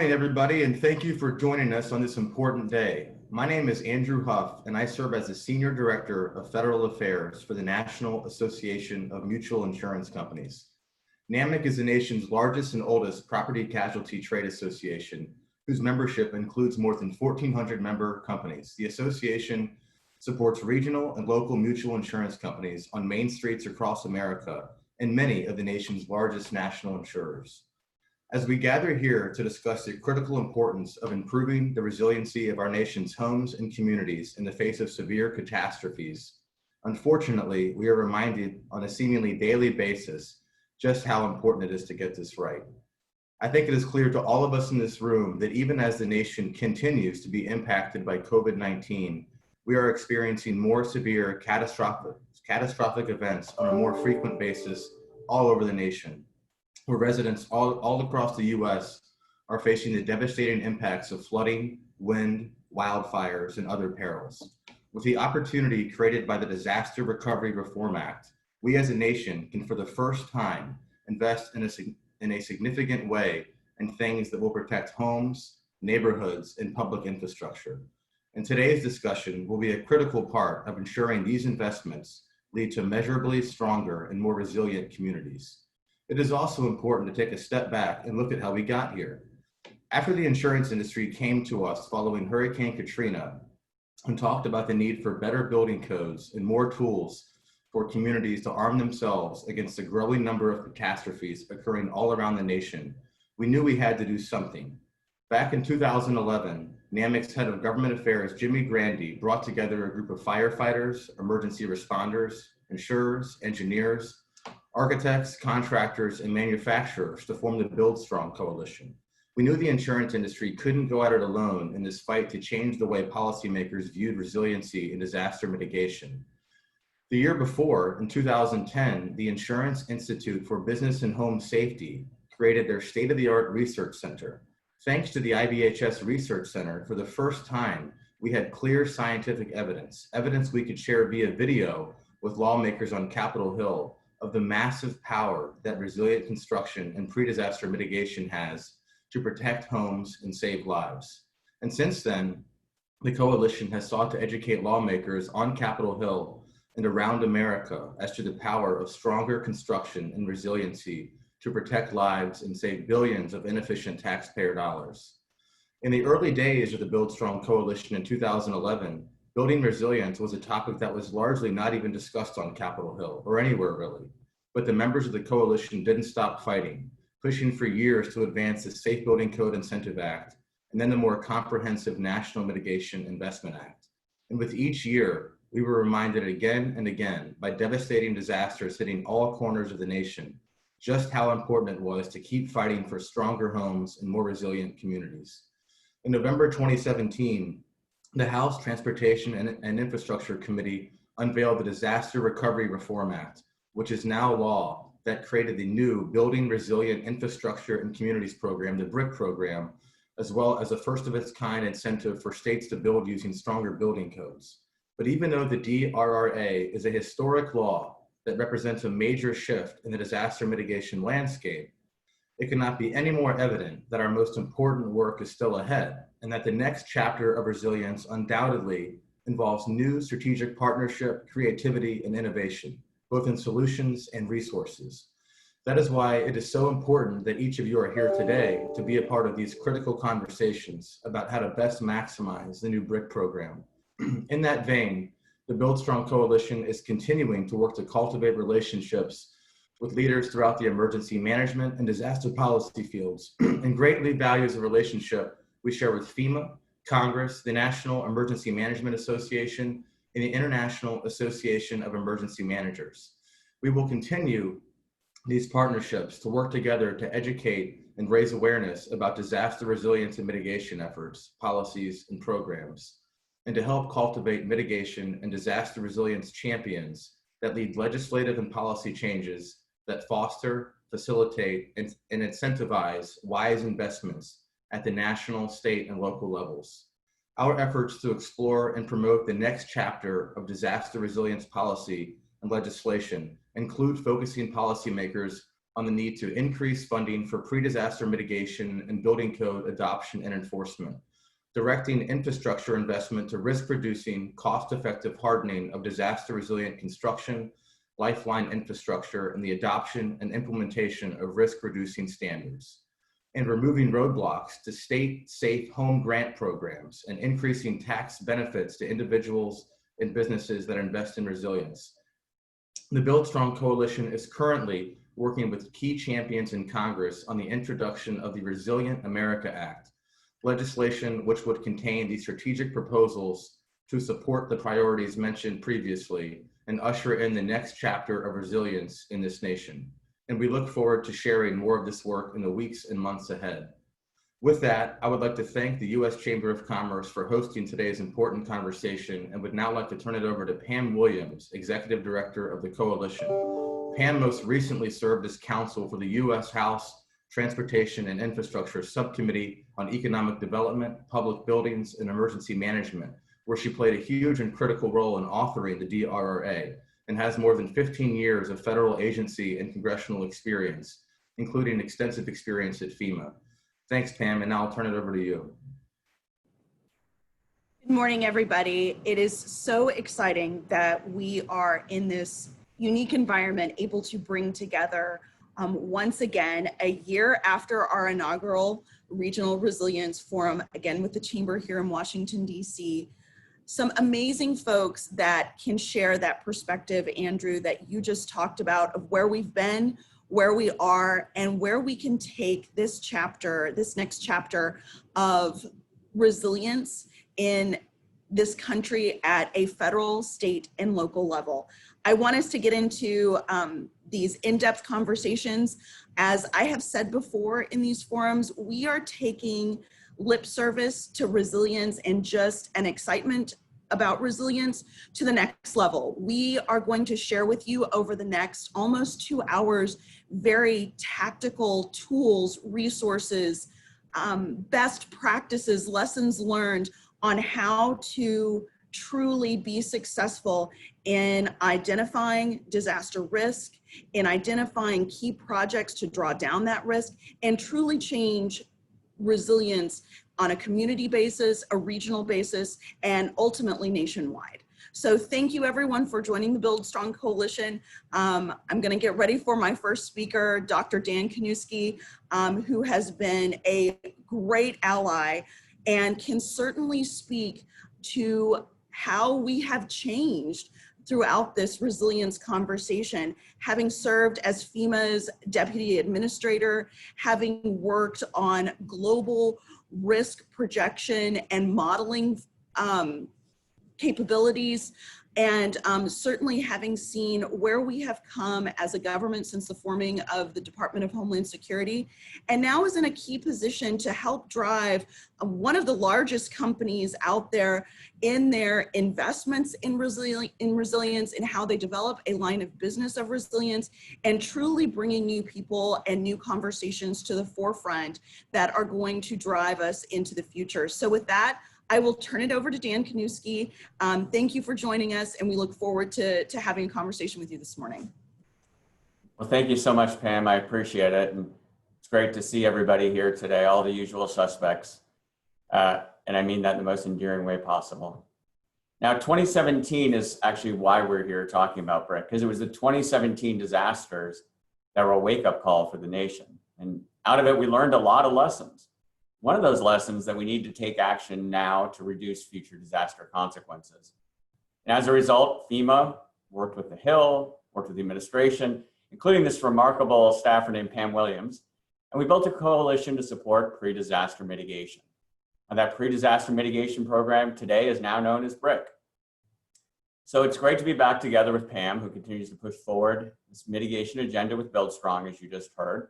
Morning, everybody, and thank you for joining us on this important day. My name is Andrew Huff, and I serve as the Senior Director of Federal Affairs for the National Association of Mutual Insurance Companies. NAMIC is the nation's largest and oldest property casualty trade association, whose membership includes more than 1,400 member companies. The association supports regional and local mutual insurance companies on main streets across America and many of the nation's largest national insurers. As we gather here to discuss the critical importance of improving the resiliency of our nation's homes and communities in the face of severe catastrophes, unfortunately, we are reminded on a seemingly daily basis just how important it is to get this right. I think it is clear to all of us in this room that even as the nation continues to be impacted by COVID-19, we are experiencing more severe catastrophic events on a more frequent basis all over the nation, where residents all across the U.S. are facing the devastating impacts of flooding, wind, wildfires, and other perils. With the opportunity created by the Disaster Recovery Reform Act, we as a nation can for the first time invest in a significant way in things that will protect homes, neighborhoods, and public infrastructure. And today's discussion will be a critical part of ensuring these investments lead to measurably stronger and more resilient communities. It is also important to take a step back and look at how we got here. After the insurance industry came to us following Hurricane Katrina and talked about the need for better building codes and more tools for communities to arm themselves against the growing number of catastrophes occurring all around the nation, we knew we had to do something. Back in 2011, NAMIC's head of government affairs, Jimmy Grandy, brought together a group of firefighters, emergency responders, insurers, engineers, architects, contractors, and manufacturers to form the BuildStrong Coalition. We knew the insurance industry couldn't go at it alone in this fight to change the way policymakers viewed resiliency and disaster mitigation. The year before, in 2010, the Insurance Institute for Business and Home Safety created their state-of-the-art research center. Thanks to the IBHS Research Center, for the first time, we had clear scientific evidence we could share via video with lawmakers on Capitol Hill of the massive power that resilient construction and pre-disaster mitigation has to protect homes and save lives. And since then, the coalition has sought to educate lawmakers on Capitol Hill and around America as to the power of stronger construction and resiliency to protect lives and save billions of inefficient taxpayer dollars. In the early days of the BuildStrong Coalition in 2011, building resilience was a topic that was largely not even discussed on Capitol Hill or anywhere really. But the members of the coalition didn't stop fighting, pushing for years to advance the Safe Building Code Incentive Act and then the more comprehensive National Mitigation Investment Act. And with each year, we were reminded again and again by devastating disasters hitting all corners of the nation just how important it was to keep fighting for stronger homes and more resilient communities. In November 2017, the House Transportation and Infrastructure Committee unveiled the Disaster Recovery Reform Act, which is now law, that created the new Building Resilient Infrastructure and Communities program, the BRIC program, as well as a first of its kind incentive for states to build using stronger building codes. But even though the DRRA is a historic law that represents a major shift in the disaster mitigation landscape, it cannot be any more evident that our most important work is still ahead, and that the next chapter of resilience undoubtedly involves new strategic partnership, creativity, and innovation, both in solutions and resources. That is why it is so important that each of you are here today to be a part of these critical conversations about how to best maximize the new BRIC program. In that vein, the BuildStrong Coalition is continuing to work to cultivate relationships with leaders throughout the emergency management and disaster policy fields, and greatly values the relationship we share with FEMA, Congress, the National Emergency Management Association, and the International Association of Emergency Managers. We will continue these partnerships to work together to educate and raise awareness about disaster resilience and mitigation efforts, policies, and programs, and to help cultivate mitigation and disaster resilience champions that lead legislative and policy changes that foster, facilitate, and incentivize wise investments at the national, state, and local levels. Our efforts to explore and promote the next chapter of disaster resilience policy and legislation include focusing policymakers on the need to increase funding for pre-disaster mitigation and building code adoption and enforcement, directing infrastructure investment to risk-reducing, cost-effective hardening of disaster-resilient construction, lifeline infrastructure, and the adoption and implementation of risk-reducing standards, and removing roadblocks to state-safe home grant programs and increasing tax benefits to individuals and businesses that invest in resilience. The BuildStrong Coalition is currently working with key champions in Congress on the introduction of the Resilient America Act, legislation which would contain the strategic proposals to support the priorities mentioned previously and usher in the next chapter of resilience in this nation. And we look forward to sharing more of this work in the weeks and months ahead. With that, I would like to thank the U.S. Chamber of Commerce for hosting today's important conversation and would now like to turn it over to Pam Williams, Executive Director of the Coalition. Pam most recently served as counsel for the U.S. House Transportation and Infrastructure Subcommittee on Economic Development, Public Buildings, and Emergency Management, where she played a huge and critical role in authoring the DRRA, and has more than 15 years of federal agency and congressional experience, including extensive experience at FEMA. Thanks, Pam, and now I'll turn it over to you. Good morning, everybody. It is so exciting that we are in this unique environment able to bring together once again, a year after our inaugural Regional Resilience Forum, again with the Chamber here in Washington, D.C., some amazing folks that can share that perspective, Andrew, that you just talked about of where we've been, where we are, and where we can take this chapter, this next chapter of resilience in this country at a federal, state, and local level. I want us to get into these in-depth conversations. As I have said before in these forums, we are taking lip service to resilience and just an excitement about resilience to the next level. We are going to share with you over the next almost 2 hours very tactical tools, resources, best practices, lessons learned on how to truly be successful in identifying disaster risk, in identifying key projects to draw down that risk, and truly change resilience on a community basis, a regional basis, and ultimately nationwide. So thank you everyone for joining the BuildStrong Coalition. I'm gonna get ready for my first speaker, Dr. Dan Kaniewski, who has been a great ally and can certainly speak to how we have changed throughout this resilience conversation, having served as FEMA's deputy administrator, having worked on global risk projection and modeling capabilities, and certainly having seen where we have come as a government since the forming of the Department of Homeland Security, and now is in a key position to help drive one of the largest companies out there in their investments in resilience and how they develop a line of business of resilience, and truly bringing new people and new conversations to the forefront that are going to drive us into the future. So with that, I will turn it over to Dan Kaniewski. Thank you for joining us, and we look forward to having a conversation with you this morning. Well, thank you so much, Pam. I appreciate it. And it's great to see everybody here today, all the usual suspects. And I mean that in the most endearing way possible. Now, 2017 is actually why we're here talking about BRIC, because it was the 2017 disasters that were a wake-up call for the nation. And out of it, we learned a lot of lessons. One of those lessons that we need to take action now to reduce future disaster consequences. And as a result, FEMA worked with the Hill, worked with the administration, including this remarkable staffer named Pam Williams, and we built a coalition to support pre-disaster mitigation. And that pre-disaster mitigation program today is now known as BRIC. So it's great to be back together with Pam, who continues to push forward this mitigation agenda with BuildStrong, as you just heard.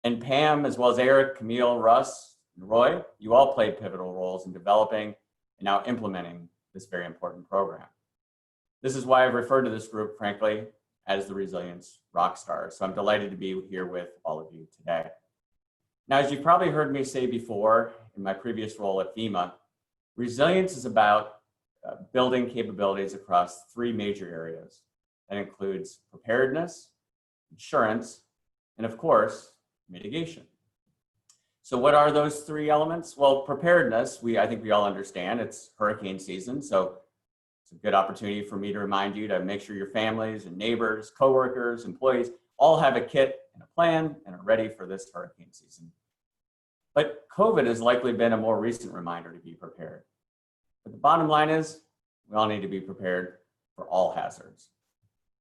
And Pam, as well as Eric, Camille, Russ, and Roy, you all played pivotal roles in developing and now implementing this very important program. This is why I've referred to this group, frankly, as the Resilience Rockstars. So I'm delighted to be here with all of you today. Now, as you've probably heard me say before in my previous role at FEMA, resilience is about building capabilities across 3 major areas. That includes preparedness, insurance, and of course, mitigation. So what are those three elements? Well, preparedness, I think we all understand it's hurricane season. So it's a good opportunity for me to remind you to make sure your families and neighbors, coworkers, employees all have a kit and a plan and are ready for this hurricane season. But COVID has likely been a more recent reminder to be prepared. But the bottom line is we all need to be prepared for all hazards.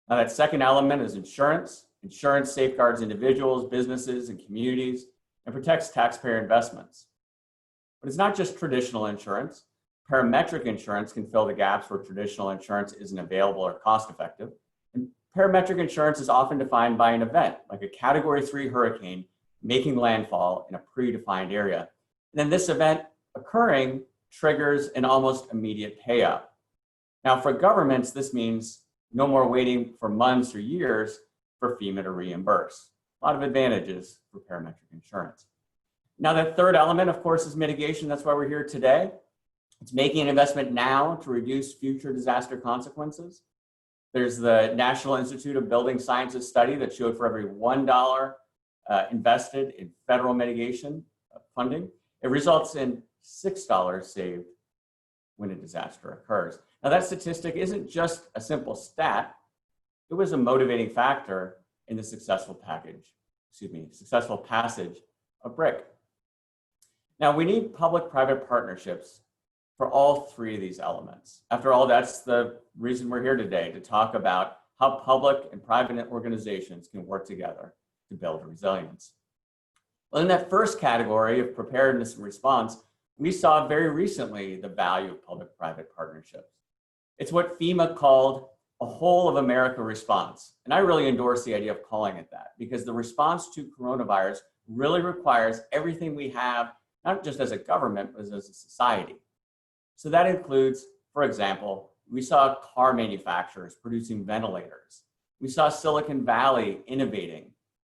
Now that second element is insurance. Insurance safeguards individuals, businesses, and communities and protects taxpayer investments. But it's not just traditional insurance. Parametric insurance can fill the gaps where traditional insurance isn't available or cost effective. And parametric insurance is often defined by an event, like a Category 3 hurricane making landfall in a predefined area. And then this event occurring triggers an almost immediate payout. Now for governments, this means no more waiting for months or years for FEMA to reimburse. A lot of advantages for parametric insurance. Now that third element, of course, is mitigation. That's why we're here today. It's making an investment now to reduce future disaster consequences. There's the National Institute of Building Sciences study that showed for every $1 invested in federal mitigation funding, it results in $6 saved when a disaster occurs. Now that statistic isn't just a simple stat, it was a motivating factor in the successful passage of BRIC. Now we need public-private partnerships for all three of these elements. After all, that's the reason we're here today, to talk about how public and private organizations can work together to build resilience. Well, in that first category of preparedness and response, we saw very recently the value of public-private partnerships. It's what FEMA called a whole of America response. And I really endorse the idea of calling it that, because the response to coronavirus really requires everything we have, not just as a government, but as a society. So that includes, for example, we saw car manufacturers producing ventilators. We saw Silicon Valley innovating.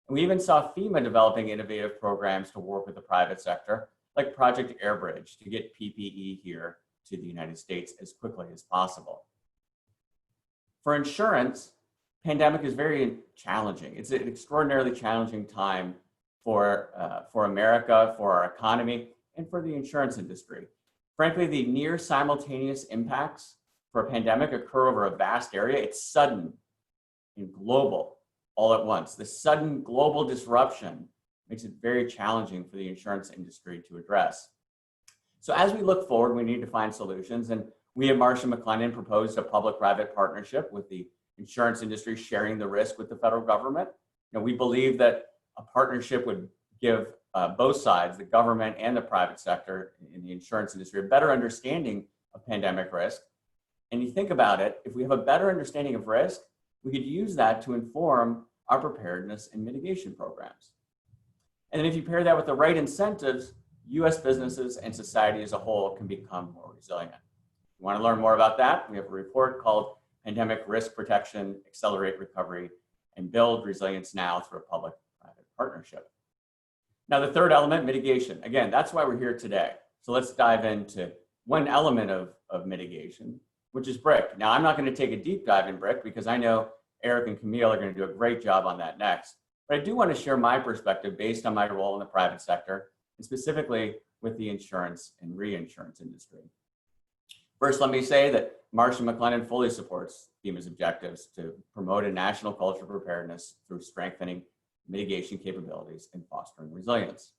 And we even saw FEMA developing innovative programs to work with the private sector, like Project Airbridge, to get PPE here to the United States as quickly as possible. For insurance, pandemic is very challenging. It's an extraordinarily challenging time for America, for our economy, and for the insurance industry. Frankly, the near simultaneous impacts for a pandemic occur over a vast area. It's sudden and global all at once. The sudden global disruption makes it very challenging for the insurance industry to address. So as we look forward, we need to find solutions. And we at Marsh & McLennan proposed a public-private partnership with the insurance industry sharing the risk with the federal government. You know, we believe that a partnership would give both sides, the government and the private sector in the insurance industry, a better understanding of pandemic risk. And you think about it, if we have a better understanding of risk, we could use that to inform our preparedness and mitigation programs. And then if you pair that with the right incentives, US businesses and society as a whole can become more resilient. If you want to learn more about that, we have a report called Pandemic Risk Protection, Accelerate Recovery, and Build Resilience Now through a public-private partnership. Now the third element, mitigation. Again, that's why we're here today. So let's dive into one element of mitigation, which is BRIC. Now I'm not going to take a deep dive in BRIC because I know Eric and Camille are going to do a great job on that next. But I do want to share my perspective based on my role in the private sector, and specifically with the insurance and reinsurance industry. First, let me say that Marsh & McLennan fully supports FEMA's objectives to promote a national culture of preparedness through strengthening mitigation capabilities and fostering resilience.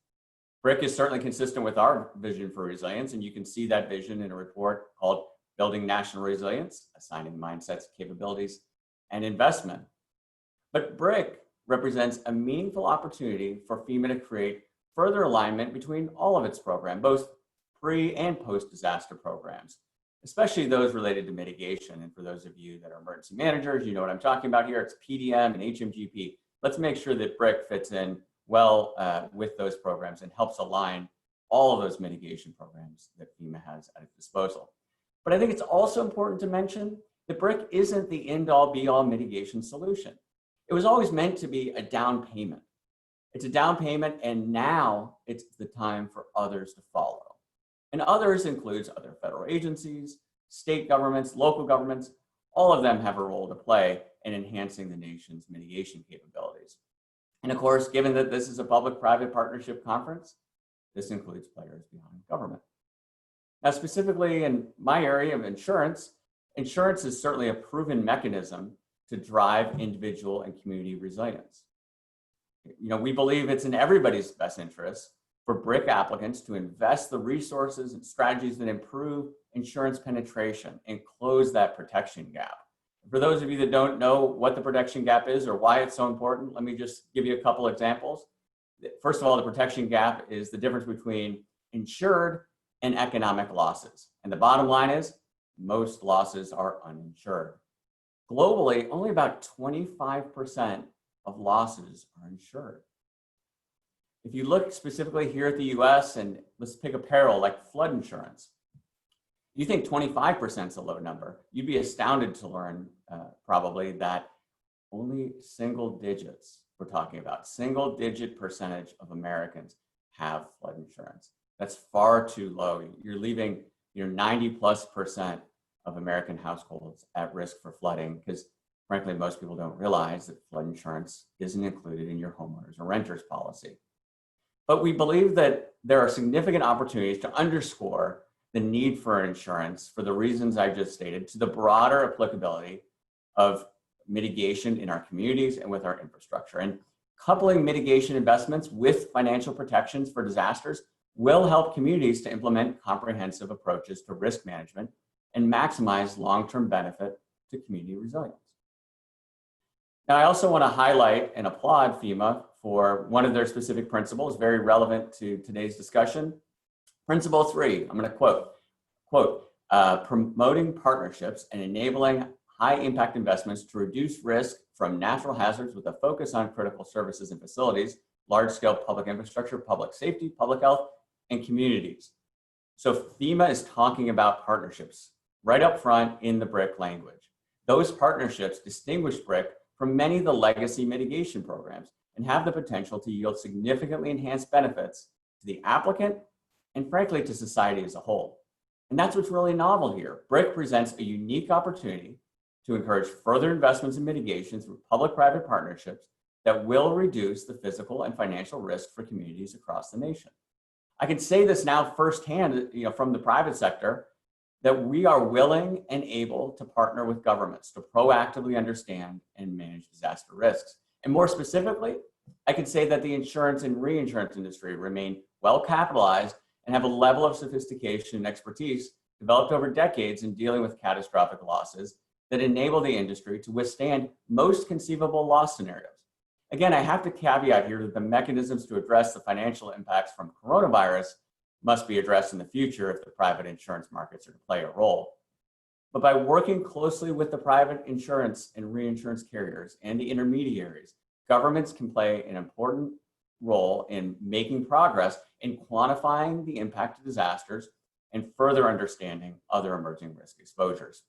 BRIC is certainly consistent with our vision for resilience, and you can see that vision in a report called Building National Resilience, Assigning Mindsets, Capabilities, and Investment. But BRIC represents a meaningful opportunity for FEMA to create further alignment between all of its programs, both pre and post-disaster programs, especially those related to mitigation. And for those of you that are emergency managers, you know what I'm talking about here. It's PDM and HMGP. Let's make sure that BRIC fits in well with those programs and helps align all of those mitigation programs that FEMA has at its disposal. But I think it's also important to mention that BRIC isn't the end-all be-all mitigation solution. It was always meant to be a down payment. It's a down payment, and now it's the time for others to follow. And others includes other federal agencies, state governments, local governments. All of them have a role to play in enhancing the nation's mitigation capabilities. And of course, given that this is a public-private partnership conference, this includes players beyond government. Now, specifically in my area of insurance, insurance is certainly a proven mechanism to drive individual and community resilience. We believe it's in everybody's best interest for BRIC applicants to invest the resources and strategies that improve insurance penetration and close that protection gap. For those of you that don't know what the protection gap is or why it's so important, let me just give you a couple examples. First of all, the protection gap is the difference between insured and economic losses. And the bottom line is most losses are uninsured. Globally, only about 25% of losses are insured. If you look specifically here at the US, and let's pick a peril like flood insurance, you think 25% is a low number. You'd be astounded to learn probably that only single digits, we're talking about, single digit percentage of Americans have flood insurance. That's far too low. You're leaving 90+% of American households at risk for flooding because frankly, most people don't realize that flood insurance isn't included in your homeowners or renters policy. But we believe that there are significant opportunities to underscore the need for insurance for the reasons I just stated to the broader applicability of mitigation in our communities and with our infrastructure. And coupling mitigation investments with financial protections for disasters will help communities to implement comprehensive approaches to risk management and maximize long-term benefit to community resilience. Now, I also want to highlight and applaud FEMA for one of their specific principles, very relevant to today's discussion. Principle 3, I'm going to quote, promoting partnerships and enabling high impact investments to reduce risk from natural hazards with a focus on critical services and facilities, large scale public infrastructure, public safety, public health, and communities. So FEMA is talking about partnerships right up front in the BRIC language. Those partnerships distinguish BRIC from many of the legacy mitigation programs and have the potential to yield significantly enhanced benefits to the applicant and frankly to society as a whole. And that's what's really novel here. BRIC presents a unique opportunity to encourage further investments in mitigation through public-private partnerships that will reduce the physical and financial risk for communities across the nation. I can say this now firsthand, from the private sector, that we are willing and able to partner with governments to proactively understand and manage disaster risks. And more specifically, I can say that the insurance and reinsurance industry remain well capitalized and have a level of sophistication and expertise developed over decades in dealing with catastrophic losses that enable the industry to withstand most conceivable loss scenarios. Again, I have to caveat here that the mechanisms to address the financial impacts from coronavirus must be addressed in the future if the private insurance markets are to play a role. But by working closely with the private insurance and reinsurance carriers and the intermediaries, governments can play an important role in making progress in quantifying the impact of disasters and further understanding other emerging risk exposures.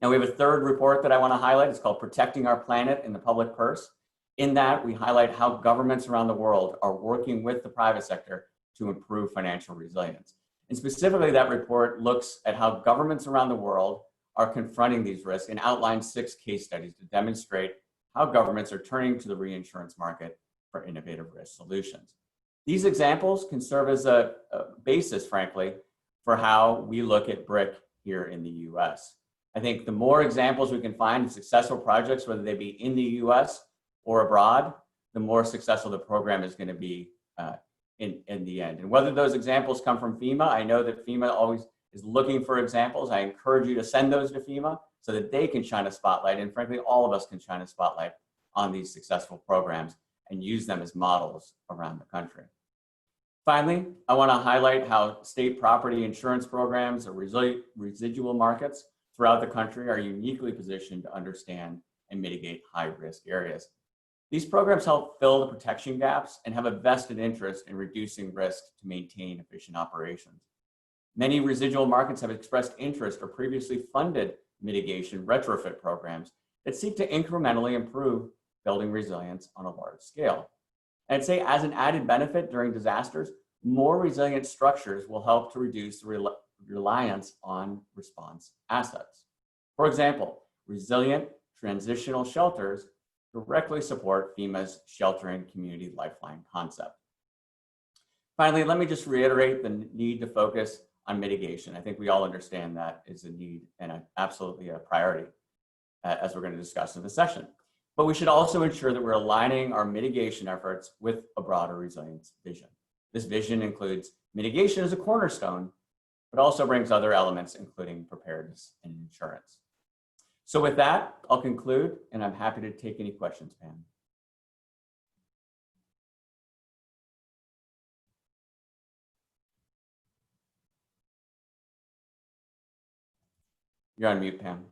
Now, we have a third report that I want to highlight. It's called Protecting Our Planet in the Public Purse. In that, we highlight how governments around the world are working with the private sector to improve financial resilience. And specifically, that report looks at how governments around the world are confronting these risks and outlines 6 case studies to demonstrate how governments are turning to the reinsurance market for innovative risk solutions. These examples can serve as a basis, frankly, for how we look at BRIC here in the US. I think the more examples we can find of successful projects, whether they be in the US or abroad, the more successful the program is going to be in the end. And whether those examples come from FEMA, I know that FEMA always is looking for examples. I encourage you to send those to FEMA so that they can shine a spotlight, and frankly, all of us can shine a spotlight on these successful programs and use them as models around the country. Finally, I want to highlight how state property insurance programs or residual markets throughout the country are uniquely positioned to understand and mitigate high-risk areas. These programs help fill the protection gaps and have a vested interest in reducing risk to maintain efficient operations. Many residual markets have expressed interest or previously funded mitigation retrofit programs that seek to incrementally improve building resilience on a large scale. And I'd say as an added benefit during disasters, more resilient structures will help to reduce the reliance on response assets. For example, resilient transitional shelters directly support FEMA's Sheltering Community Lifeline concept. Finally, let me just reiterate the need to focus on mitigation. I think we all understand that is a need and absolutely a priority as we're going to discuss in this session. But we should also ensure that we're aligning our mitigation efforts with a broader resilience vision. This vision includes mitigation as a cornerstone, but also brings other elements, including preparedness and insurance. So with that, I'll conclude, and I'm happy to take any questions, Pam. You're on mute, Pam.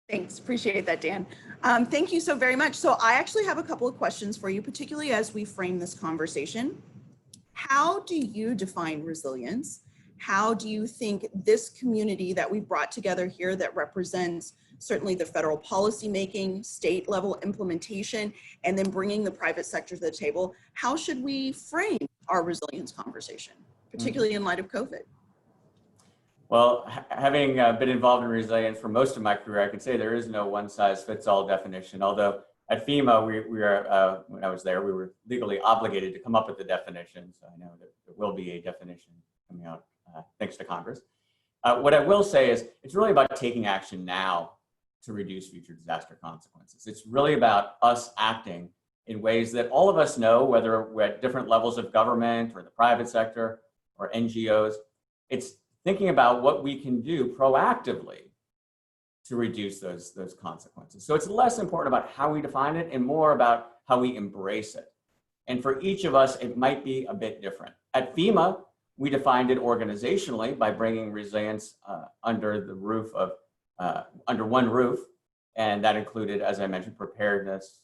Thanks, appreciate that, Dan. Thank you so very much. So I actually have a couple of questions for you, particularly as we frame this conversation. How do you define resilience? How do you think this community that we've brought together here that represents certainly the federal policy making, state level implementation, and then bringing the private sector to the table, how should we frame our resilience conversation, particularly in light of COVID? Well, having been involved in resilience for most of my career, I can say there is no one-size-fits-all definition. Although at FEMA, when I was there, we were legally obligated to come up with the definition. So I know that there will be a definition coming out thanks to Congress. What I will say is it's really about taking action now to reduce future disaster consequences. It's really about us acting in ways that all of us know, whether we're at different levels of government or the private sector or NGOs. It's thinking about what we can do proactively to reduce those consequences. So it's less important about how we define it and more about how we embrace it. And for each of us, it might be a bit different. At FEMA, we defined it organizationally by bringing resilience under the roof of, under one roof. And that included, as I mentioned, preparedness,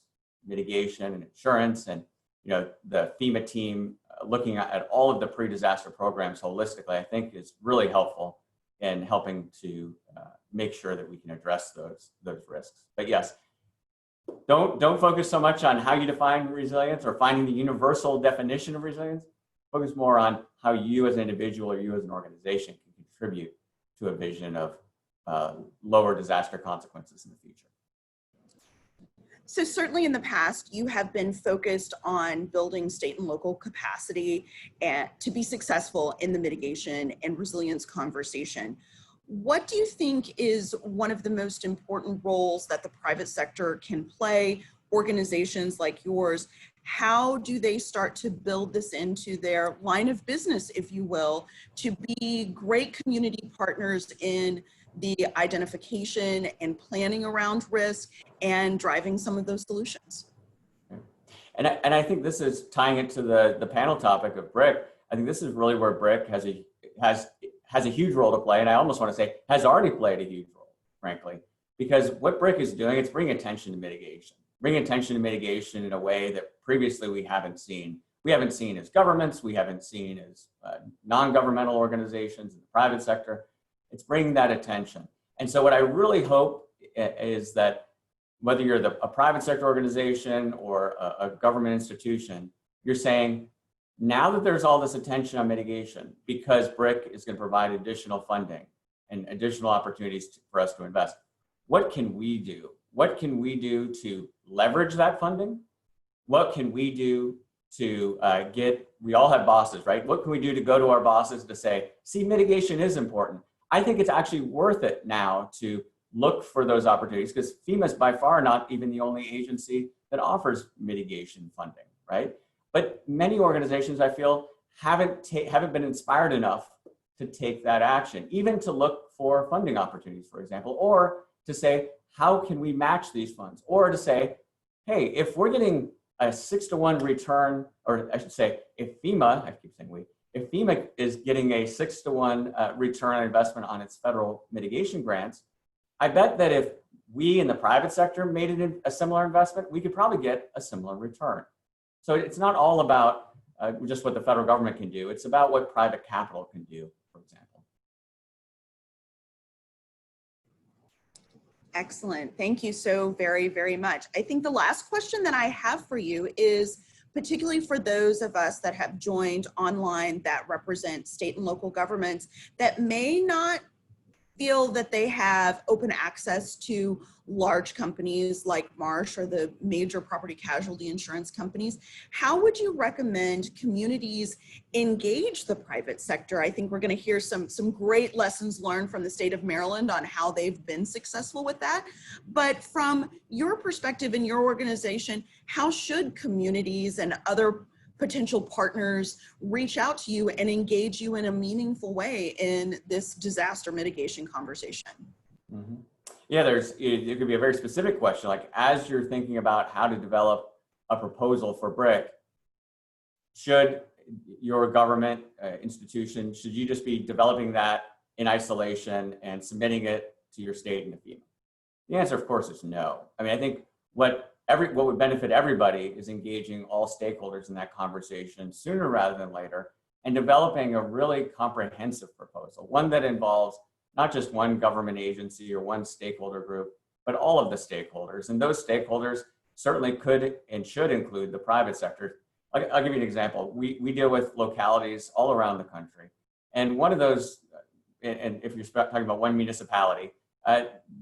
mitigation, and insurance, and the FEMA team looking at all of the pre-disaster programs holistically, I think is really helpful in helping to make sure that we can address those risks. But yes, don't focus so much on how you define resilience or finding the universal definition of resilience. Focus more on how you as an individual or you as an organization can contribute to a vision of lower disaster consequences in the future. So certainly in the past, you have been focused on building state and local capacity and to be successful in the mitigation and resilience conversation. What do you think is one of the most important roles that the private sector can play, organizations like yours? How do they start to build this into their line of business, if you will, to be great community partners in the identification and planning around risk and driving some of those solutions? And I think this is tying it to the panel topic of BRIC. I think this is really where BRIC has a huge role to play, and I almost want to say has already played a huge role, frankly, because what BRIC is doing, it's bringing attention to mitigation. Bring attention to mitigation in a way that previously we haven't seen. We haven't seen as governments, we haven't seen as non-governmental organizations in the private sector. It's bringing that attention. And so what I really hope is that whether you're a private sector organization or a government institution, you're saying, now that there's all this attention on mitigation, because BRIC is going to provide additional funding and additional opportunities for us to invest, what can we do? What can we do to leverage that funding? What can we do to we all have bosses, right? What can we do to go to our bosses to say, see, mitigation is important. I think it's actually worth it now to look for those opportunities, because FEMA is by far not even the only agency that offers mitigation funding, right? But many organizations, I feel, haven't been inspired enough to take that action, even to look for funding opportunities, for example, or to say, how can we match these funds? Or to say, hey, if we're getting a 6-to-1 return, or I should say, if FEMA, I keep saying we, if FEMA is getting a 6-to-1 return on investment on its federal mitigation grants, I bet that if we in the private sector made it a similar investment, we could probably get a similar return. So it's not all about just what the federal government can do. It's about what private capital can do, for example. Excellent. Thank you so very, very much. I think the last question that I have for you is particularly for those of us that have joined online that represent state and local governments that may not feel that they have open access to large companies like Marsh or the major property casualty insurance companies. How would you recommend communities engage the private sector? I think we're going to hear some great lessons learned from the state of Maryland on how they've been successful with that. But from your perspective in your organization, how should communities and other potential partners reach out to you and engage you in a meaningful way in this disaster mitigation conversation? Mm-hmm. Yeah, it could be a very specific question, like as you're thinking about how to develop a proposal for BRIC, should your government institution, should you just be developing that in isolation and submitting it to your state and the FEMA? The answer, of course, is no. I mean, I think what would benefit everybody is engaging all stakeholders in that conversation sooner rather than later and developing a really comprehensive proposal, one that involves not just one government agency or one stakeholder group, but all of the stakeholders. And those stakeholders certainly could and should include the private sector. I'll give you an example. We deal with localities all around the country. And one of those, and if you're talking about one municipality,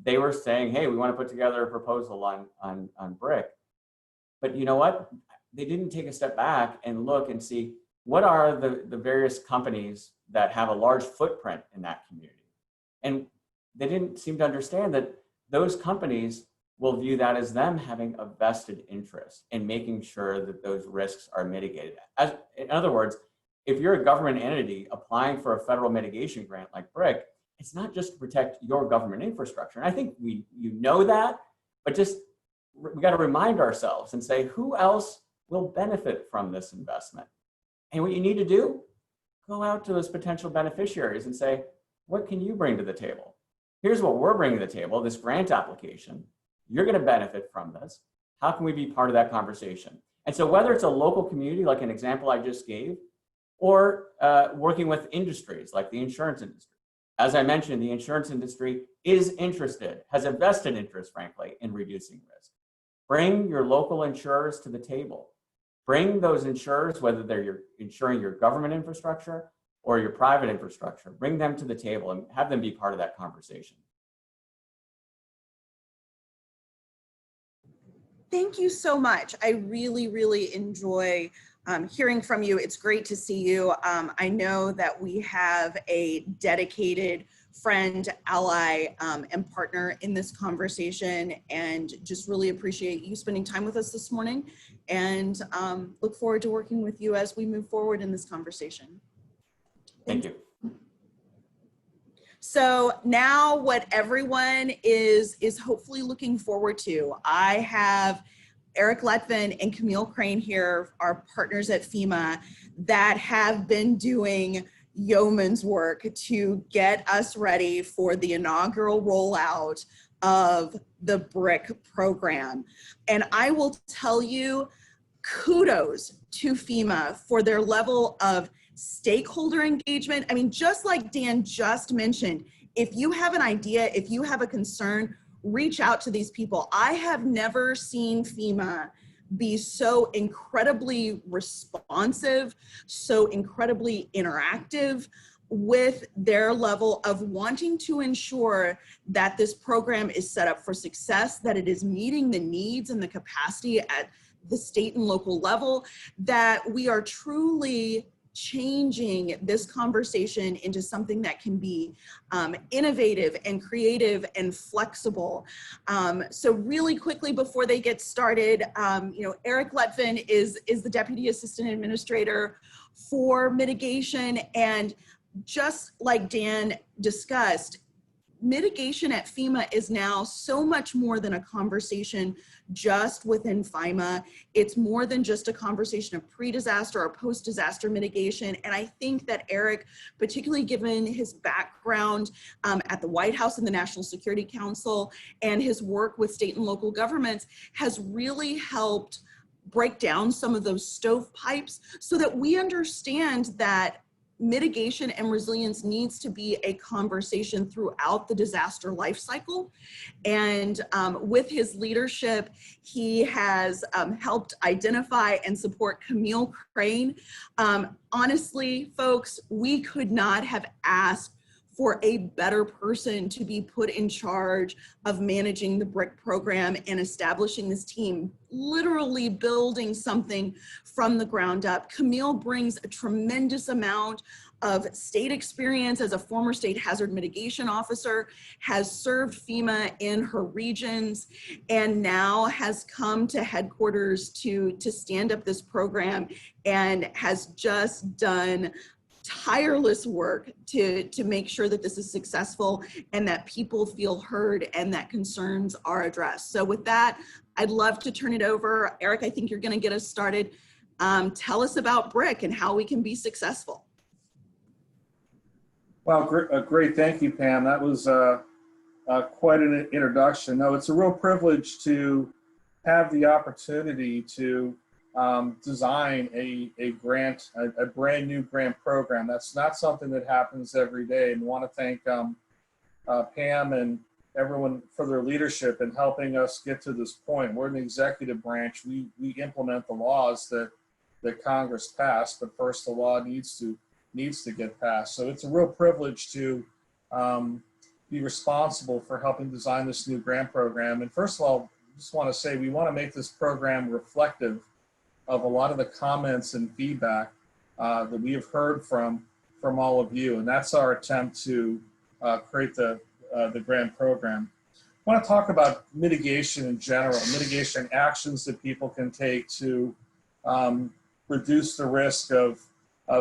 they were saying, hey, we want to put together a proposal on BRIC. But you know what? They didn't take a step back and look and see what are the various companies that have a large footprint in that community. And they didn't seem to understand that those companies will view that as them having a vested interest in making sure that those risks are mitigated. In other words, if you're a government entity applying for a federal mitigation grant like BRIC, it's not just to protect your government infrastructure. And I think you know that, but just we got to remind ourselves and say, who else will benefit from this investment? And what you need to do, go out to those potential beneficiaries and say, what can you bring to the table? Here's what we're bringing to the table, this grant application. You're going to benefit from this. How can we be part of that conversation? And so whether it's a local community, like an example I just gave, or working with industries like the insurance industry. As I mentioned, the insurance industry is interested, has a vested interest, frankly, in reducing risk. Bring your local insurers to the table. Bring those insurers, whether they're insuring your government infrastructure or your private infrastructure, bring them to the table and have them be part of that conversation. Thank you so much. I really, really enjoy hearing from you. It's great to see you. I know that we have a dedicated friend, ally, and partner in this conversation, and just really appreciate you spending time with us this morning, and look forward to working with you as we move forward in this conversation. Thank you. So now what everyone is hopefully looking forward to, I have Eric Letvin and Camille Crane here, our partners at FEMA, that have been doing yeoman's work to get us ready for the inaugural rollout of the BRIC program. And I will tell you, kudos to FEMA for their level of stakeholder engagement. I mean, just like Dan just mentioned, if you have an idea, if you have a concern, reach out to these people. I have never seen FEMA be so incredibly responsive, so incredibly interactive with their level of wanting to ensure that this program is set up for success, that it is meeting the needs and the capacity at the state and local level, that we are truly changing this conversation into something that can be innovative and creative and flexible. So really quickly before they get started, Eric Letvin is the Deputy Assistant Administrator for Mitigation, and just like Dan discussed, mitigation at FEMA is now so much more than a conversation just within FEMA. It's more than just a conversation of pre-disaster or post-disaster mitigation. And I think that Eric, particularly given his background at the White House and the National Security Council and his work with state and local governments, has really helped break down some of those stovepipes so that we understand that mitigation and resilience needs to be a conversation throughout the disaster life cycle. And with his leadership, he has helped identify and support Camille Crane. Honestly, folks, we could not have asked for a better person to be put in charge of managing the BRIC program and establishing this team, literally building something from the ground up. Camille brings a tremendous amount of state experience as a former state hazard mitigation officer, has served FEMA in her regions, and now has come to headquarters to stand up this program and has just done tireless work to make sure that this is successful and that people feel heard and that concerns are addressed. So with that, I'd love to turn it over. Eric, I think you're going to get us started. Tell us about BRIC and how we can be successful. Well, great. Thank you, Pam. That was quite an introduction. No, it's a real privilege to have the opportunity to design a brand new grant program. That's not something that happens every day. And I want to thank Pam and everyone for their leadership in helping us get to this point. We're in the executive branch. We implement the laws that Congress passed, but first the law needs to get passed. So it's a real privilege to be responsible for helping design this new grant program. And first of all, I just want to say we want to make this program reflective of a lot of the comments and feedback that we have heard from all of you. And that's our attempt to create the grant program. I want to talk about mitigation in general, mitigation actions that people can take to reduce the risk of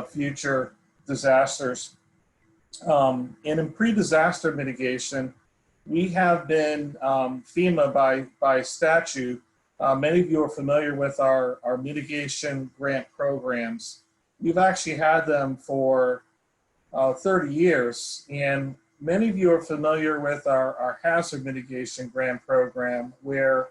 future disasters. And in pre-disaster mitigation, we have been FEMA by statute. Many of you are familiar with our mitigation grant programs. We've actually had them for 30 years, and many of you are familiar with our hazard mitigation grant program, where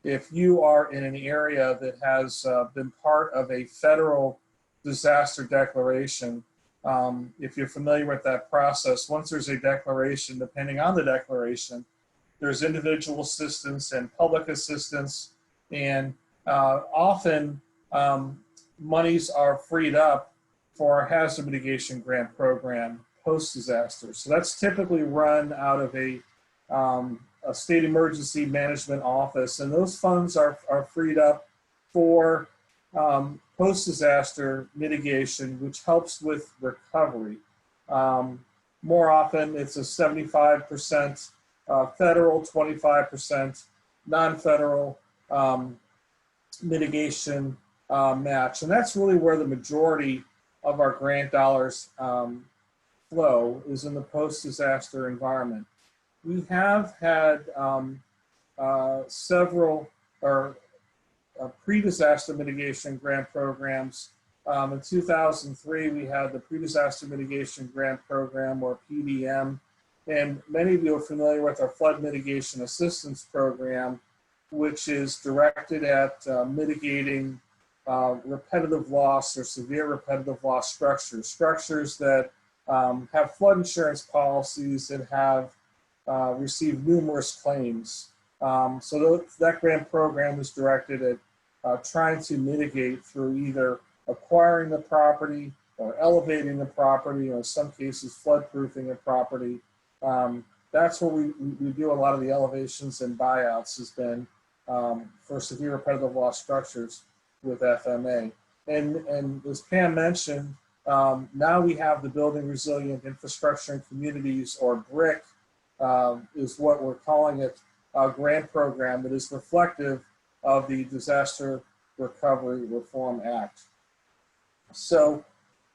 if you are in an area that has been part of a federal disaster declaration, if you're familiar with that process, once there's a declaration, depending on the declaration, there's individual assistance and public assistance, and often monies are freed up for our hazard mitigation grant program post-disaster. So that's typically run out of a state emergency management office, and those funds are freed up for post-disaster mitigation, which helps with recovery. More often, it's a 75% federal, 25% non-federal mitigation match. And that's really where the majority of our grant dollars flow, is in the post-disaster environment. We have had several pre-disaster mitigation grant programs. In 2003, we had the Pre-Disaster Mitigation Grant Program, or PDM, and many of you are familiar with our Flood Mitigation Assistance Program, which is directed at mitigating repetitive loss or severe repetitive loss structures that have flood insurance policies that have received numerous claims. So that grant program is directed at trying to mitigate through either acquiring the property or elevating the property, or in some cases flood-proofing a property. That's where we do a lot of the elevations and buyouts, has been for severe repetitive loss structures with FMA. And as Pam mentioned, now we have the Building Resilient Infrastructure and Communities, or BRIC, is what we're calling it, grant program that is reflective of the Disaster Recovery Reform Act. So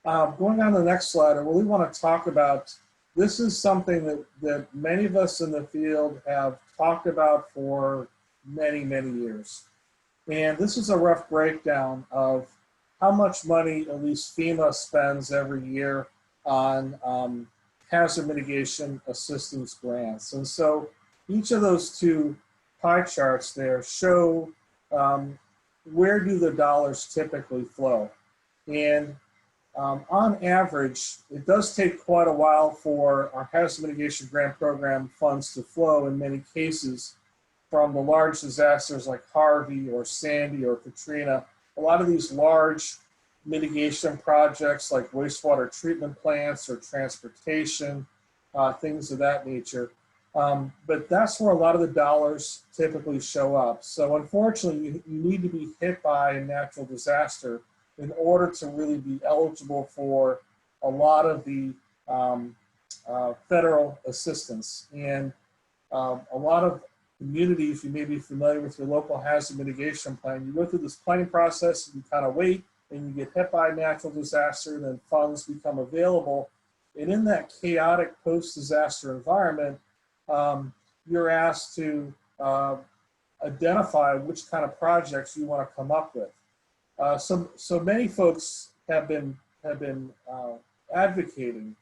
going on to the next slide, I really want to talk about, this is something that many of us in the field have talked about for many, many years. And this is a rough breakdown of how much money at least FEMA spends every year on hazard mitigation assistance grants. And so each of those two pie charts there show where do the dollars typically flow. And on average, it does take quite a while for our hazard mitigation grant program funds to flow in many cases from the large disasters like Harvey or Sandy or Katrina. A lot of these large mitigation projects like wastewater treatment plants or transportation things of that nature. But that's where a lot of the dollars typically show up. So unfortunately, you need to be hit by a natural disaster in order to really be eligible for a lot of the federal assistance. And a lot of communities, you may be familiar with your local hazard mitigation plan. You go through this planning process, and you kind of wait, and you get hit by a natural disaster, and then funds become available. And in that chaotic post-disaster environment, you're asked to identify which kind of projects you want to come up with. So many folks have been advocating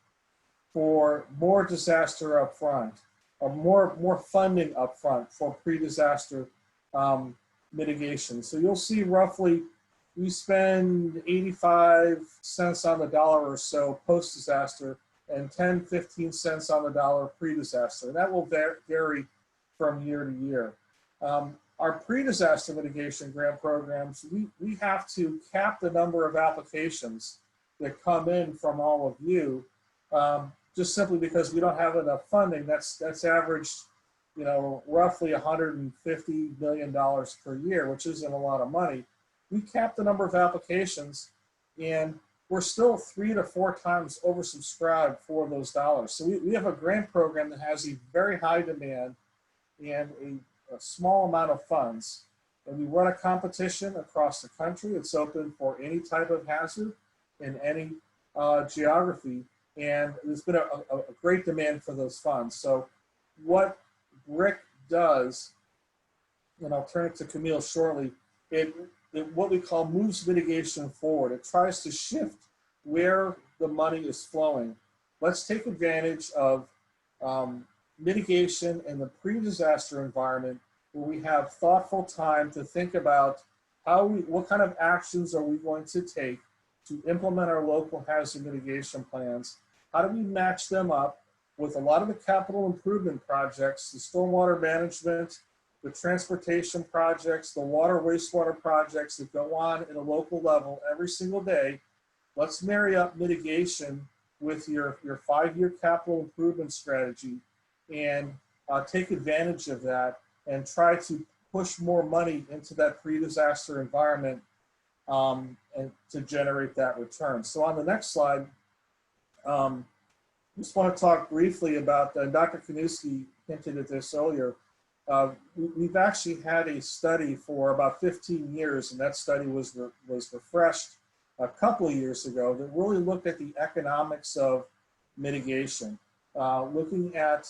for more disaster upfront, or more funding upfront for pre-disaster mitigation. So you'll see roughly we spend 85 cents on the dollar or so post-disaster, and 10, 15 cents on the dollar pre-disaster. That will vary from year to year. Our pre-disaster mitigation grant programs, we have to cap the number of applications that come in from all of you, just simply because we don't have enough funding. That's averaged, roughly $150 million per year, which isn't a lot of money. We cap the number of applications, and we're still 3 to 4 times oversubscribed for those dollars. So we have a grant program that has a very high demand and a small amount of funds. And we run a competition across the country. It's open for any type of hazard in any geography. And there's been a great demand for those funds. So what BRIC does, and I'll turn it to Camille shortly, it what we call moves mitigation forward. It tries to shift where the money is flowing. Let's take advantage of mitigation in the pre-disaster environment, where we have thoughtful time to think about what kind of actions are we going to take to implement our local hazard mitigation plans. How do we match them up with a lot of the capital improvement projects, the stormwater management, the transportation projects, the water wastewater projects that go on at a local level every single day. Let's marry up mitigation with your 5-year capital improvement strategy and take advantage of that and try to push more money into that pre-disaster environment and to generate that return. So on the next slide, just want to talk briefly about, Dr. Kanuski hinted at this earlier. We've actually had a study for about 15 years, and that study was refreshed a couple of years ago, that really looked at the economics of mitigation, looking at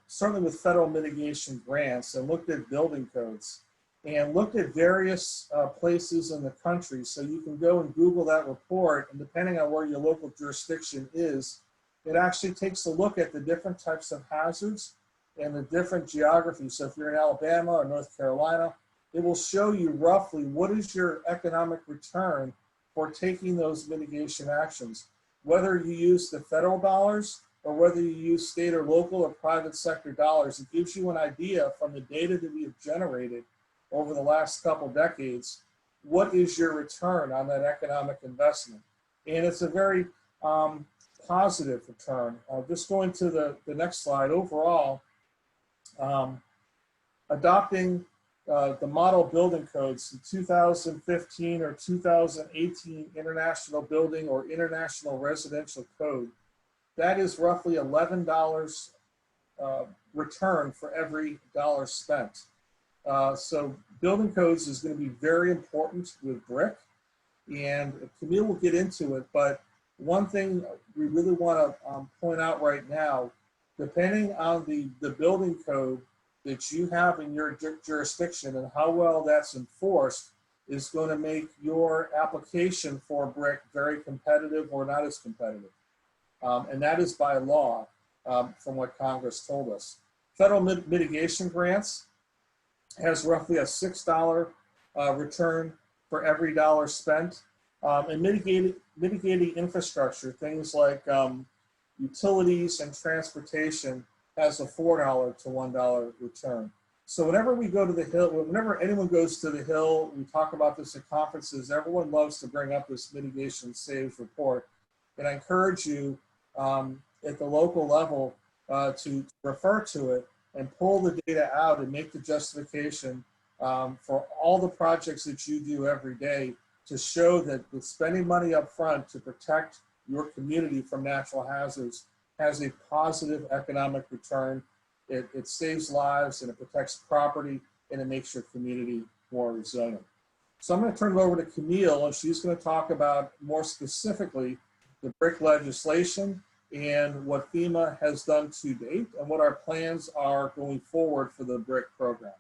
certainly with federal mitigation grants, and looked at building codes, and looked at various places in the country. So you can go and Google that report, and depending on where your local jurisdiction is, it actually takes a look at the different types of hazards and the different geographies. So if you're in Alabama or North Carolina, it will show you roughly what is your economic return for taking those mitigation actions. Whether you use the federal dollars or whether you use state or local or private sector dollars, it gives you an idea from the data that we have generated over the last couple decades, what is your return on that economic investment? And it's a very positive return. Just going to the next slide, overall, adopting the model building codes, the 2015 or 2018 International Building or International Residential Code, that is roughly $11 return for every dollar spent. So building codes is going to be very important with BRIC, and Camille will get into it, but one thing we really want to point out right now, depending on the building code that you have in your jurisdiction and how well that's enforced, is going to make your application for BRIC very competitive or not as competitive. And that is by law, from what Congress told us. Federal mitigation grants has roughly a $6 return for every dollar spent. And mitigating infrastructure, things like utilities and transportation, has a $4 to $1 return. So whenever we go to the Hill, whenever anyone goes to the Hill, we talk about this at conferences, everyone loves to bring up this mitigation saves report. And I encourage you, at the local level to refer to it and pull the data out and make the justification for all the projects that you do every day to show that the spending money up front to protect your community from natural hazards has a positive economic return. It saves lives and it protects property and it makes your community more resilient. So I'm going to turn it over to Camille, and she's going to talk about more specifically the BRIC legislation and what FEMA has done to date and what our plans are going forward for the BRIC program.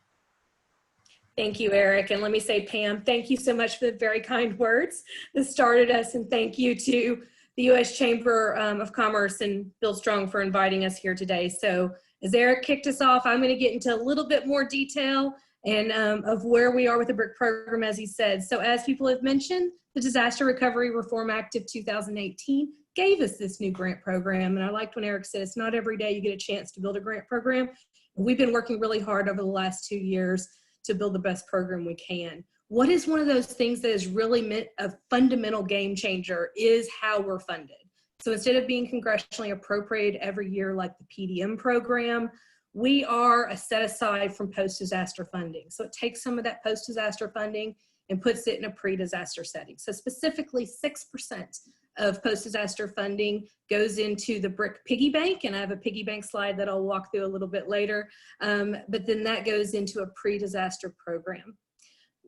Thank you, Eric. And let me say, Pam, thank you so much for the very kind words that started us. And thank you to the U.S. Chamber of Commerce and BuildStrong for inviting us here today. So as Eric kicked us off, I'm going to get into a little bit more detail and of where we are with the BRIC program, as he said. So as people have mentioned, the Disaster Recovery Reform Act of 2018 gave us this new grant program. And I liked when Eric said, it's not every day you get a chance to build a grant program. We've been working really hard over the last 2 years to build the best program we can. What is one of those things that has really meant a fundamental game changer is how we're funded. So instead of being congressionally appropriated every year like the PDM program, we are a set aside from post-disaster funding. So it takes some of that post-disaster funding and puts it in a pre-disaster setting. So specifically 6% of post-disaster funding goes into the BRIC piggy bank, and I have a piggy bank slide that I'll walk through a little bit later, but then that goes into a pre-disaster program.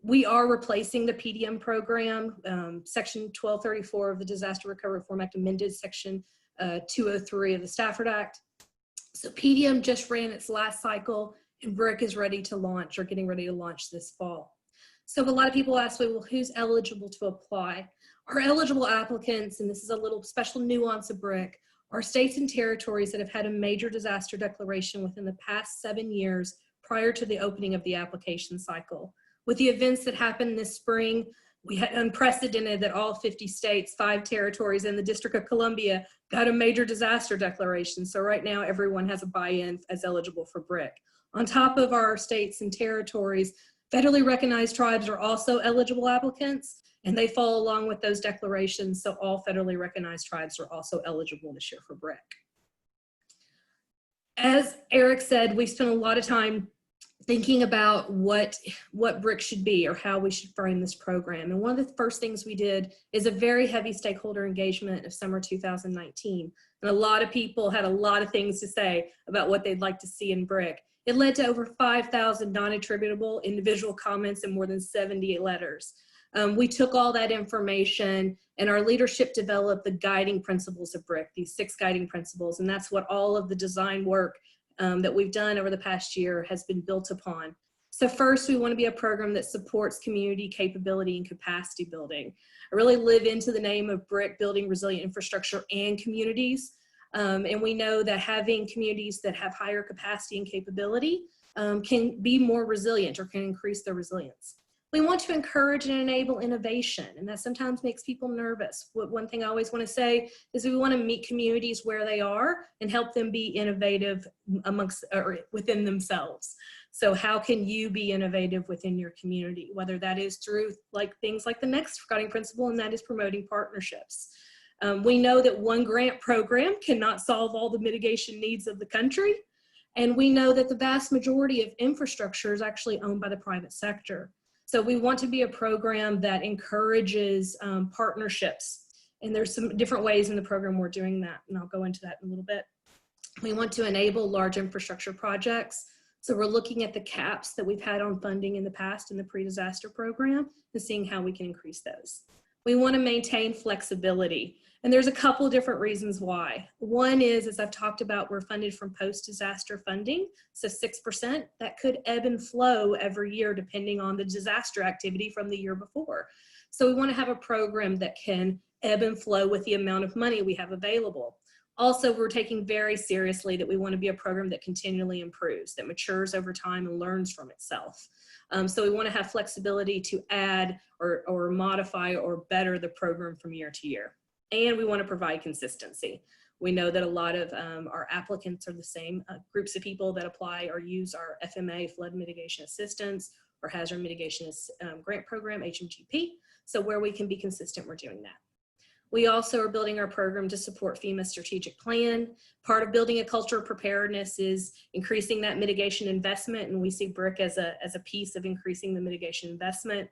We are replacing the PDM program. Section 1234 of the Disaster Recovery Reform Act amended Section 203 of the Stafford Act. So PDM just ran its last cycle, and BRIC is ready to launch or getting ready to launch this fall. So a lot of people ask me, well, who's eligible to apply? Our eligible applicants, and this is a little special nuance of BRIC, are states and territories that have had a major disaster declaration within the past 7 years prior to the opening of the application cycle. With the events that happened this spring, we had unprecedented that all 50 states, 5 territories, and the District of Columbia got a major disaster declaration. So right now, everyone has a buy-in as eligible for BRIC. On top of our states and territories, federally recognized tribes are also eligible applicants, and they fall along with those declarations. So all federally recognized tribes are also eligible this year for BRIC. As Eric said, we spent a lot of time thinking about what BRIC should be or how we should frame this program. And one of the first things we did is a very heavy stakeholder engagement of summer 2019. And a lot of people had a lot of things to say about what they'd like to see in BRIC. It led to over 5,000 non-attributable individual comments and more than 70 letters. We took all that information and our leadership developed the guiding principles of BRIC, these 6 guiding principles. And that's what all of the design work that we've done over the past year has been built upon. So first, we want to be a program that supports community capability and capacity building. I really live into the name of BRIC, building resilient infrastructure and communities. And we know that having communities that have higher capacity and capability can be more resilient or can increase their resilience. We want to encourage and enable innovation, and that sometimes makes people nervous. One thing I always want to say is we want to meet communities where they are and help them be innovative amongst or within themselves. So how can you be innovative within your community, whether that is through things like the next guiding principle, and that is promoting partnerships. We know that one grant program cannot solve all the mitigation needs of the country, and we know that the vast majority of infrastructure is actually owned by the private sector. So we want to be a program that encourages partnerships, and there's some different ways in the program we're doing that, and I'll go into that in a little bit. We want to enable large infrastructure projects. So we're looking at the caps that we've had on funding in the past in the pre-disaster program and seeing how we can increase those. We want to maintain flexibility, and there's a couple of different reasons why. One is, as I've talked about, we're funded from post-disaster funding, so 6%. That could ebb and flow every year depending on the disaster activity from the year before. So we want to have a program that can ebb and flow with the amount of money we have available. Also, we're taking very seriously that we want to be a program that continually improves, that matures over time and learns from itself. So we want to have flexibility to add or modify or better the program from year to year. And we want to provide consistency. We know that a lot of our applicants are the same groups of people that apply or use our FMA, Flood Mitigation Assistance, or Hazard Mitigation Grant Program, HMGP. So where we can be consistent, we're doing that. We also are building our program to support FEMA strategic plan. Part of building a culture of preparedness is increasing that mitigation investment, and we see BRIC as a piece of increasing the mitigation investment.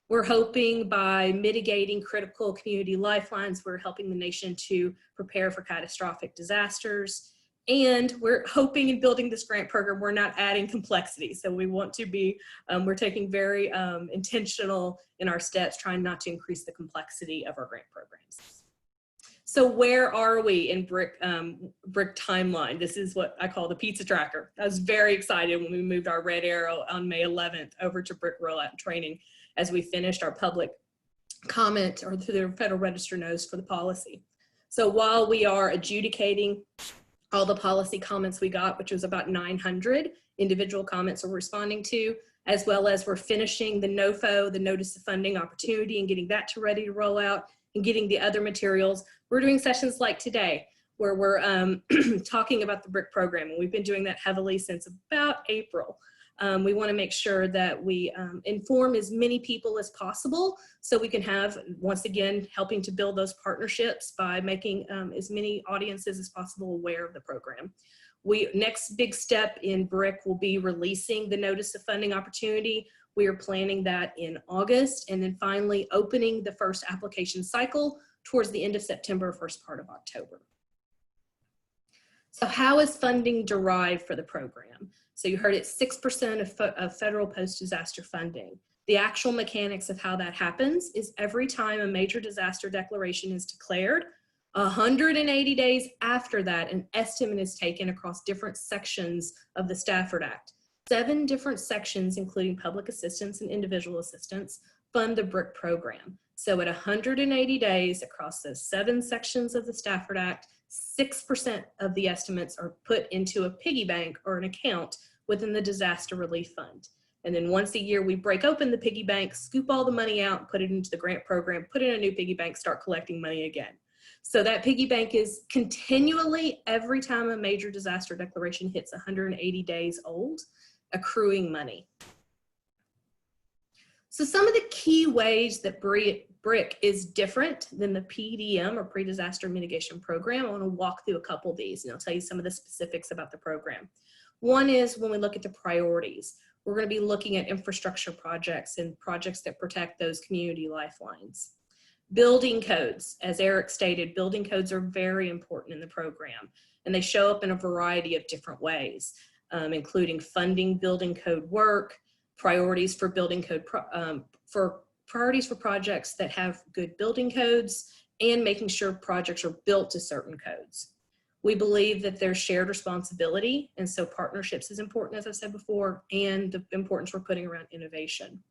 We're hoping by mitigating critical community lifelines, we're helping the nation to prepare for catastrophic disasters. And we're hoping in building this grant program, we're not adding complexity. So we want to be, we're taking very intentional in our steps, trying not to increase the complexity of our grant programs. So where are we in BRIC timeline? This is what I call the pizza tracker. I was very excited when we moved our red arrow on May 11th over to BRIC rollout and training as we finished our public comment or through the Federal Register notice for the policy. So while we are adjudicating all the policy comments we got, which was about 900 individual comments we're responding to, as well as we're finishing the NOFO, the Notice of Funding Opportunity, and getting that ready to roll out and getting the other materials. We're doing sessions like today where we're talking about the BRIC program, and we've been doing that heavily since about April. We want to make sure that we inform as many people as possible so we can have, once again, helping to build those partnerships by making as many audiences as possible aware of the program. Next big step in BRIC will be releasing the Notice of Funding Opportunity. We are planning that in August, and then finally opening the first application cycle towards the end of September, first part of October. So how is funding derived for the program? So you heard it's 6% of federal post-disaster funding. The actual mechanics of how that happens is every time a major disaster declaration is declared, 180 days after that, an estimate is taken across different sections of the Stafford Act. 7 different sections, including public assistance and individual assistance, fund the BRIC program. So at 180 days across those 7 sections of the Stafford Act, 6% of the estimates are put into a piggy bank or an account within the disaster relief fund. And then once a year, we break open the piggy bank, scoop all the money out, put it into the grant program, put in a new piggy bank, start collecting money again. So that piggy bank is continually, every time a major disaster declaration hits 180 days old, accruing money. So some of the key ways that BRIC is different than the PDM or pre-disaster mitigation program, I want to walk through a couple of these and I'll tell you some of the specifics about the program. One is when we look at the priorities, we're going to be looking at infrastructure projects and projects that protect those community lifelines. Building codes, as Eric stated, building codes are very important in the program, and they show up in a variety of different ways, including funding building code work, priorities for building code, priorities for projects that have good building codes, and making sure projects are built to certain codes. We believe that there's shared responsibility, and so partnerships is important, as I said before, and the importance we're putting around innovation.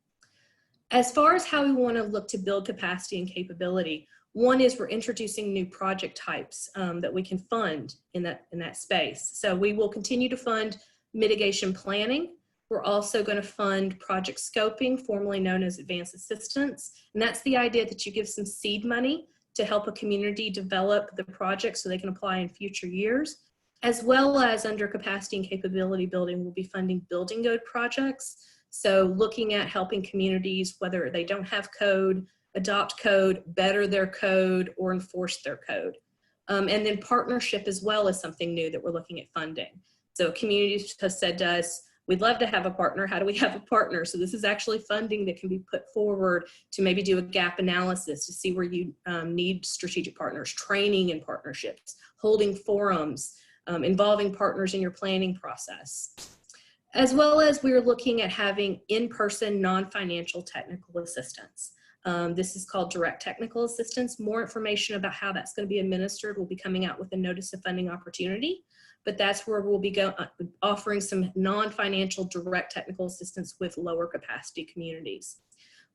As far as how we want to look to build capacity and capability, one is we're introducing new project types that we can fund in that space. So we will continue to fund mitigation planning. We're also going to fund project scoping, formerly known as advanced assistance. And that's the idea that you give some seed money to help a community develop the project so they can apply in future years, as well as under capacity and capability building, we'll be funding building code projects. So looking at helping communities, whether they don't have code, adopt code, better their code, or enforce their code. And then partnership as well is something new that we're looking at funding. So communities have said to us, we'd love to have a partner. How do we have a partner? So this is actually funding that can be put forward to maybe do a gap analysis to see where you need strategic partners, training and partnerships, holding forums, involving partners in your planning process. As well as we're looking at having in-person non-financial technical assistance. This is called direct technical assistance. More information about how that's going to be administered will be coming out with a Notice of Funding Opportunity. But that's where we'll be offering some non-financial direct technical assistance with lower capacity communities.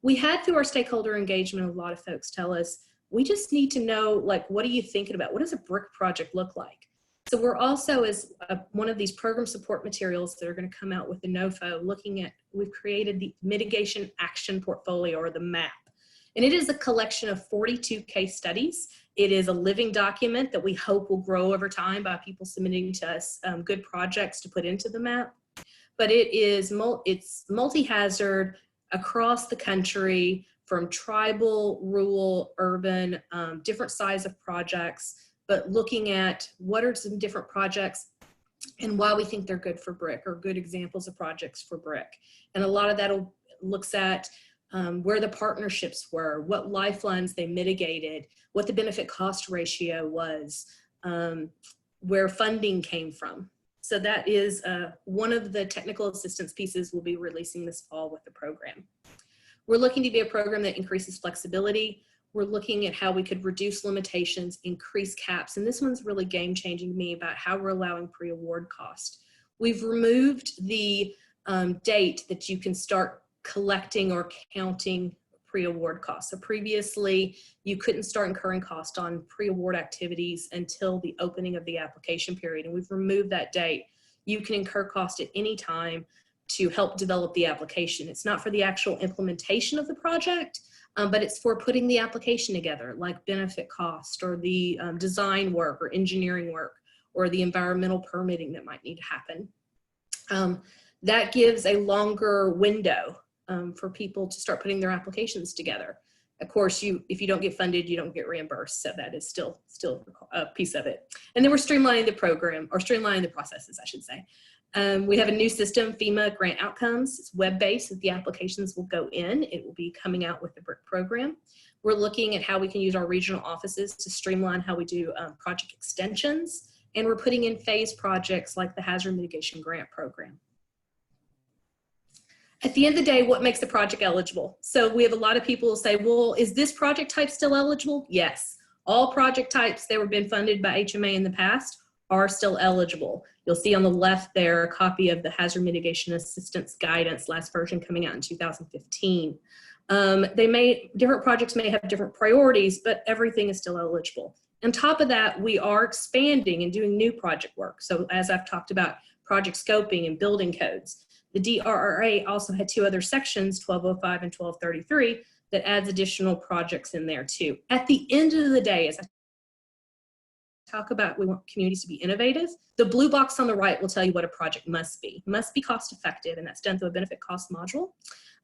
We had through our stakeholder engagement, a lot of folks tell us, we just need to know, like, what are you thinking about? What does a BRIC project look like? So we're also, as one of these program support materials that are going to come out with the NOFO, looking at, we've created the Mitigation Action Portfolio, or the MAP. And it is a collection of 42 case studies. It is a living document that we hope will grow over time by people submitting to us good projects to put into the map. But it's multi-hazard across the country from tribal, rural, urban, different size of projects, but looking at what are some different projects and why we think they're good for BRIC or good examples of projects for BRIC. And a lot of that looks at where the partnerships were, what lifelines they mitigated, what the benefit cost ratio was, where funding came from. So that is one of the technical assistance pieces we'll be releasing this fall with the program. We're looking to be a program that increases flexibility. We're looking at how we could reduce limitations, increase caps, and this one's really game-changing to me about how we're allowing pre-award cost. We've removed the date that you can start collecting or counting pre-award costs. So previously, you couldn't start incurring cost on pre-award activities until the opening of the application period, and we've removed that date. You can incur cost at any time to help develop the application. It's not for the actual implementation of the project, but it's for putting the application together, like benefit cost or the design work or engineering work or the environmental permitting that might need to happen. That gives a longer window for people to start putting their applications together. Of course, if you don't get funded, you don't get reimbursed. So that is still a piece of it. And then we're streamlining the program, or streamlining the processes, I should say. We have a new system, FEMA Grant Outcomes. It's web-based, so the applications will go in. It will be coming out with the BRIC program. We're looking at how we can use our regional offices to streamline how we do project extensions. And we're putting in phase projects like the Hazard Mitigation Grant Program. At the end of the day, what makes the project eligible? So we have a lot of people who say, well, is this project type still eligible? Yes. All project types that have been funded by HMA in the past are still eligible. You'll see on the left there a copy of the Hazard Mitigation Assistance Guidance, last version coming out in 2015. Different projects may have different priorities, but everything is still eligible. On top of that, we are expanding and doing new project work. So as I've talked about project scoping and building codes, the DRRA also had two other sections, 1205 and 1233, that adds additional projects in there too. At the end of the day, as I talk about, we want communities to be innovative. The blue box on the right will tell you what a project must be. It must be cost effective, and that's done through a benefit cost module.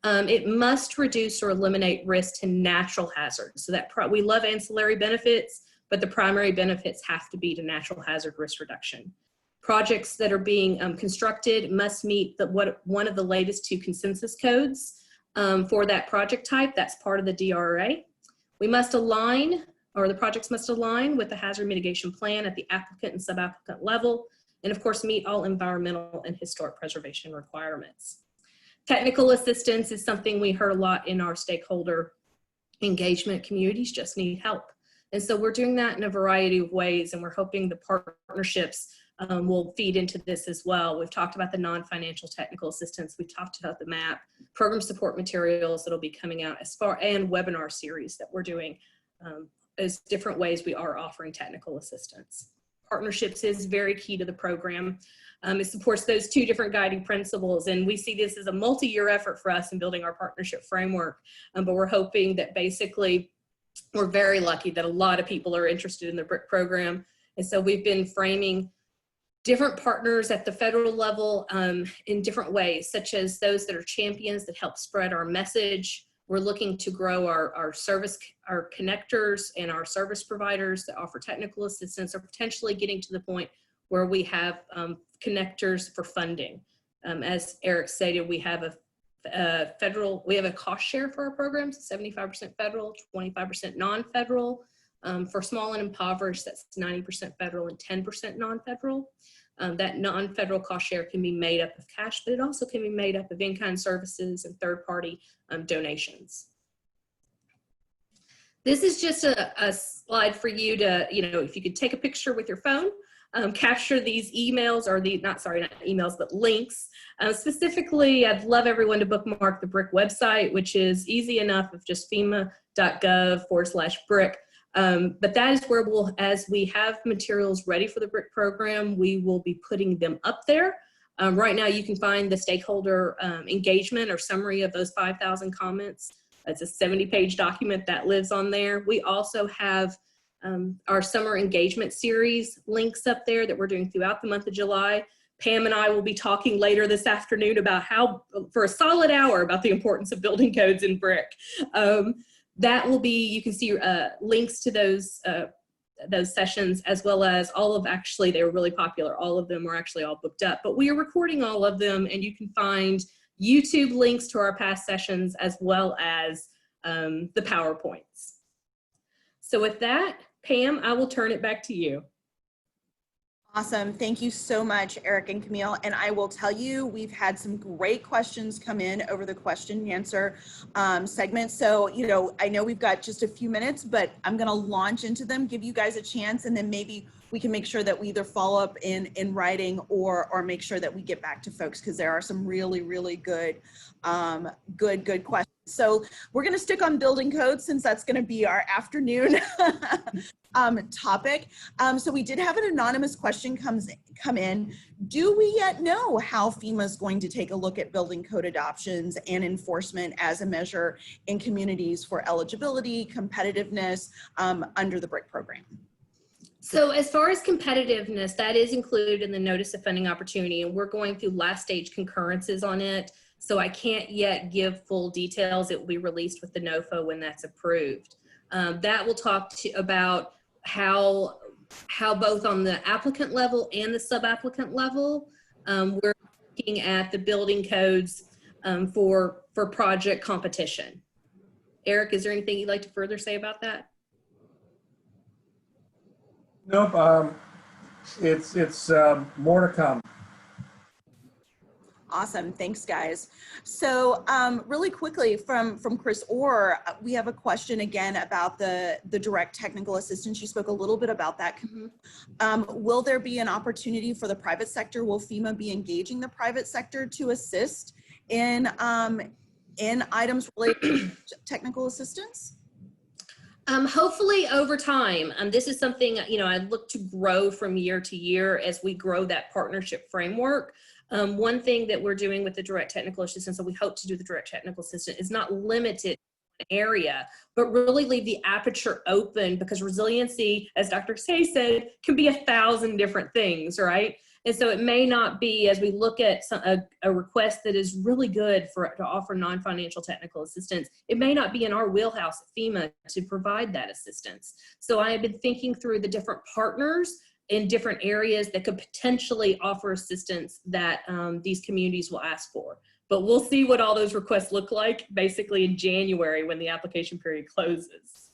It must reduce or eliminate risk to natural hazards. So that we love ancillary benefits, but the primary benefits have to be to natural hazard risk reduction. Projects that are being constructed must meet one of the latest two consensus codes for that project type. That's part of the DRRA. We must align, or the projects must align with the hazard mitigation plan at the applicant and sub-applicant level, and of course meet all environmental and historic preservation requirements. Technical assistance is something we heard a lot in our stakeholder engagement. Communities just need help. And so we're doing that in a variety of ways, and we're hoping the partnerships will feed into this as well. We've talked about the non-financial technical assistance. We talked about the map, program support materials that'll be coming out and webinar series that we're doing as different ways we are offering technical assistance. Partnerships is very key to the program. It supports those two different guiding principles, and we see this as a multi-year effort for us in building our partnership framework, but we're hoping that basically we're very lucky that a lot of people are interested in the BRIC program, and so we've been framing different partners at the federal level in different ways, such as those that are champions that help spread our message. We're looking to grow our connectors and our service providers that offer technical assistance, or potentially getting to the point where we have connectors for funding. As Eric stated, we have a cost share for our programs, 75% federal, 25% non-federal. For small and impoverished, that's 90% federal and 10% non-federal. That non-federal cost share can be made up of cash, but it also can be made up of in-kind services and third-party donations. This is just a slide for you to, if you could take a picture with your phone, capture these emails, or not emails, but links. Specifically, I'd love everyone to bookmark the BRIC website, which is easy enough of just fema.gov/BRIC. But that is where as we have materials ready for the BRIC program, we will be putting them up there. Right now, you can find the stakeholder engagement or summary of those 5,000 comments. It's a 70-page document that lives on there. We also have our summer engagement series links up there that we're doing throughout the month of July. Pam and I will be talking later this afternoon about for a solid hour, about the importance of building codes in BRIC. That will be, you can see links to those sessions, as well as actually, they were really popular. All of them were actually all booked up, but we are recording all of them, and you can find YouTube links to our past sessions, as well as the PowerPoints. So with that, Pam, I will turn it back to you. Awesome. Thank you so much, Eric and Camille. And I will tell you, we've had some great questions come in over the question and answer segment. So, I know we've got just a few minutes, but I'm going to launch into them, give you guys a chance, and then maybe we can make sure that we either follow up in writing or make sure that we get back to folks, because there are some really, really good questions. So we're going to stick on building codes, since that's going to be our afternoon topic. So we did have an anonymous question come in. Do we yet know how FEMA is going to take a look at building code adoptions and enforcement as a measure in communities for eligibility, competitiveness under the BRIC program? So as far as competitiveness, that is included in the notice of funding opportunity, and we're going through last stage concurrences on it. So I can't yet give full details. It will be released with the NOFO when that's approved. That will talk about how both on the applicant level and the sub-applicant level, we're looking at the building codes for project competition. Eric, is there anything you'd like to further say about that? Nope. It's more to come. Awesome. Thanks, guys. So really quickly from Chris Orr, we have a question again about the direct technical assistance. You spoke a little bit about that. Will there be an opportunity for the private sector? Will FEMA be engaging the private sector to assist in items related to technical assistance? Hopefully over time. This is something, I look to grow from year to year as we grow that partnership framework. One thing that we're doing with the direct technical assistance, and we hope to do the direct technical assistance, is not limited to an area, but really leave the aperture open, because resiliency, as Dr. Say said, can be 1,000 different things, right? And so it may not be, as we look at a request that is really good to offer non-financial technical assistance, it may not be in our wheelhouse at FEMA to provide that assistance. So I have been thinking through the different partners in different areas that could potentially offer assistance that these communities will ask for. But we'll see what all those requests look like basically in January when the application period closes.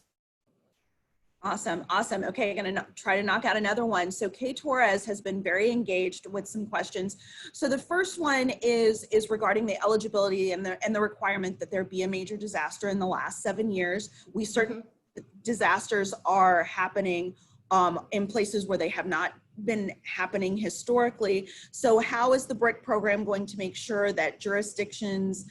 Awesome. Awesome. Okay, I'm going to try to knock out another one. So Kay Torres has been very engaged with some questions. So the first one is regarding the eligibility and the requirement that there be a major disaster in the last 7 years. We certain disasters are happening in places where they have not been happening historically. So how is the BRIC program going to make sure that jurisdictions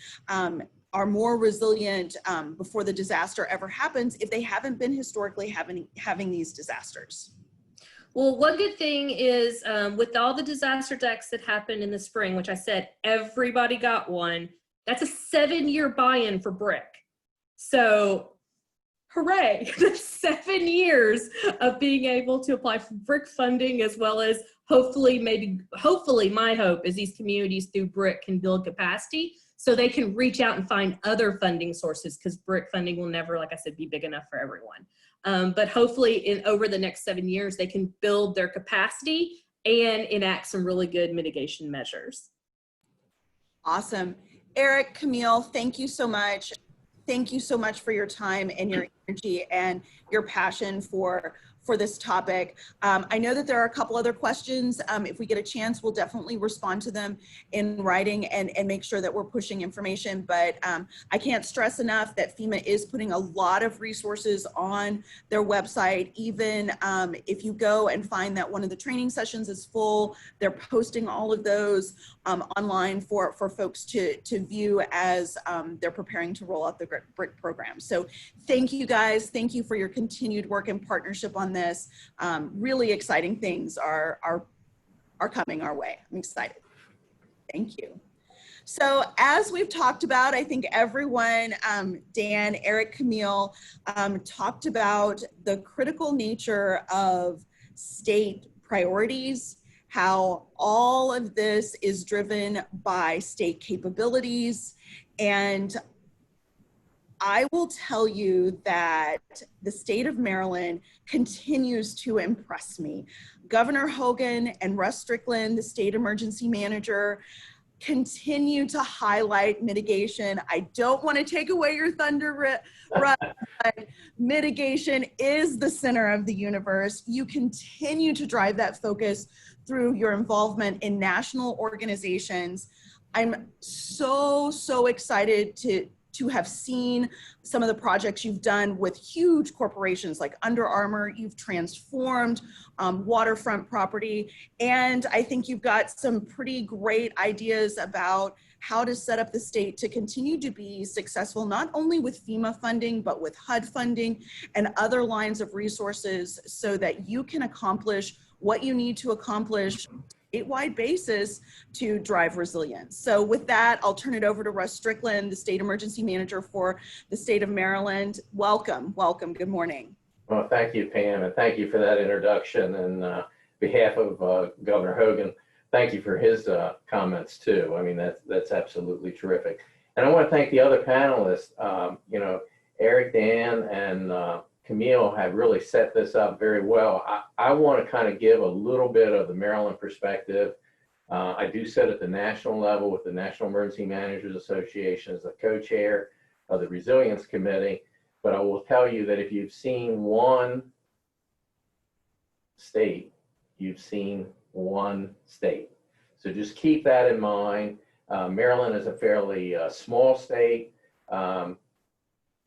are more resilient before the disaster ever happens if they haven't been historically having these disasters? Well, one good thing is with all the disaster decks that happened in the spring, which I said everybody got one, that's a 7-year buy-in for BRIC. So hooray, 7 years of being able to apply for BRIC funding, as well as hopefully my hope is these communities through BRIC can build capacity so they can reach out and find other funding sources, because BRIC funding will never, like I said, be big enough for everyone. But hopefully over the next 7 years, they can build their capacity and enact some really good mitigation measures. Awesome. Eric, Camille, thank you so much. Thank you so much for your time and your energy and your passion for this topic. I know that there are a couple other questions. If we get a chance, we'll definitely respond to them in writing and make sure that we're pushing information. But I can't stress enough that FEMA is putting a lot of resources on their website. Even if you go and find that one of the training sessions is full, they're posting all of those online for folks to view as they're preparing to roll out the BRIC program. So thank you guys. Thank you for your continued work and partnership on this. Really exciting things are coming our way. I'm excited. Thank you. So as we've talked about, I think everyone, Dan, Eric, Camille, talked about the critical nature of state priorities, how all of this is driven by state capabilities. And I will tell you that the state of Maryland continues to impress me. Governor Hogan and Russ Strickland, the state emergency manager, continue to highlight mitigation. I don't want to take away your thunder, Russ, but mitigation is the center of the universe. You continue to drive that focus through your involvement in national organizations. I'm so excited to have seen some of the projects you've done with huge corporations like Under Armour. You've transformed waterfront property. And I think you've got some pretty great ideas about how to set up the state to continue to be successful, not only with FEMA funding, but with HUD funding and other lines of resources so that you can accomplish what you need to accomplish statewide basis to drive resilience. So with that, I'll turn it over to Russ Strickland, the state emergency manager for the state of Maryland. Welcome, good morning. Well, thank you, Pam, and thank you for that introduction. And behalf of Governor Hogan, thank you for his comments too. I mean, that's absolutely terrific. And I want to thank the other panelists. You know, Eric, Dan, and Camille have really set this up very well. I want to kind of give a little bit of the Maryland perspective. I do sit at the national level with the National Emergency Managers Association as the co-chair of the Resilience Committee. But I will tell you that if you've seen one state, you've seen one state. So just keep that in mind. Maryland is a fairly small state.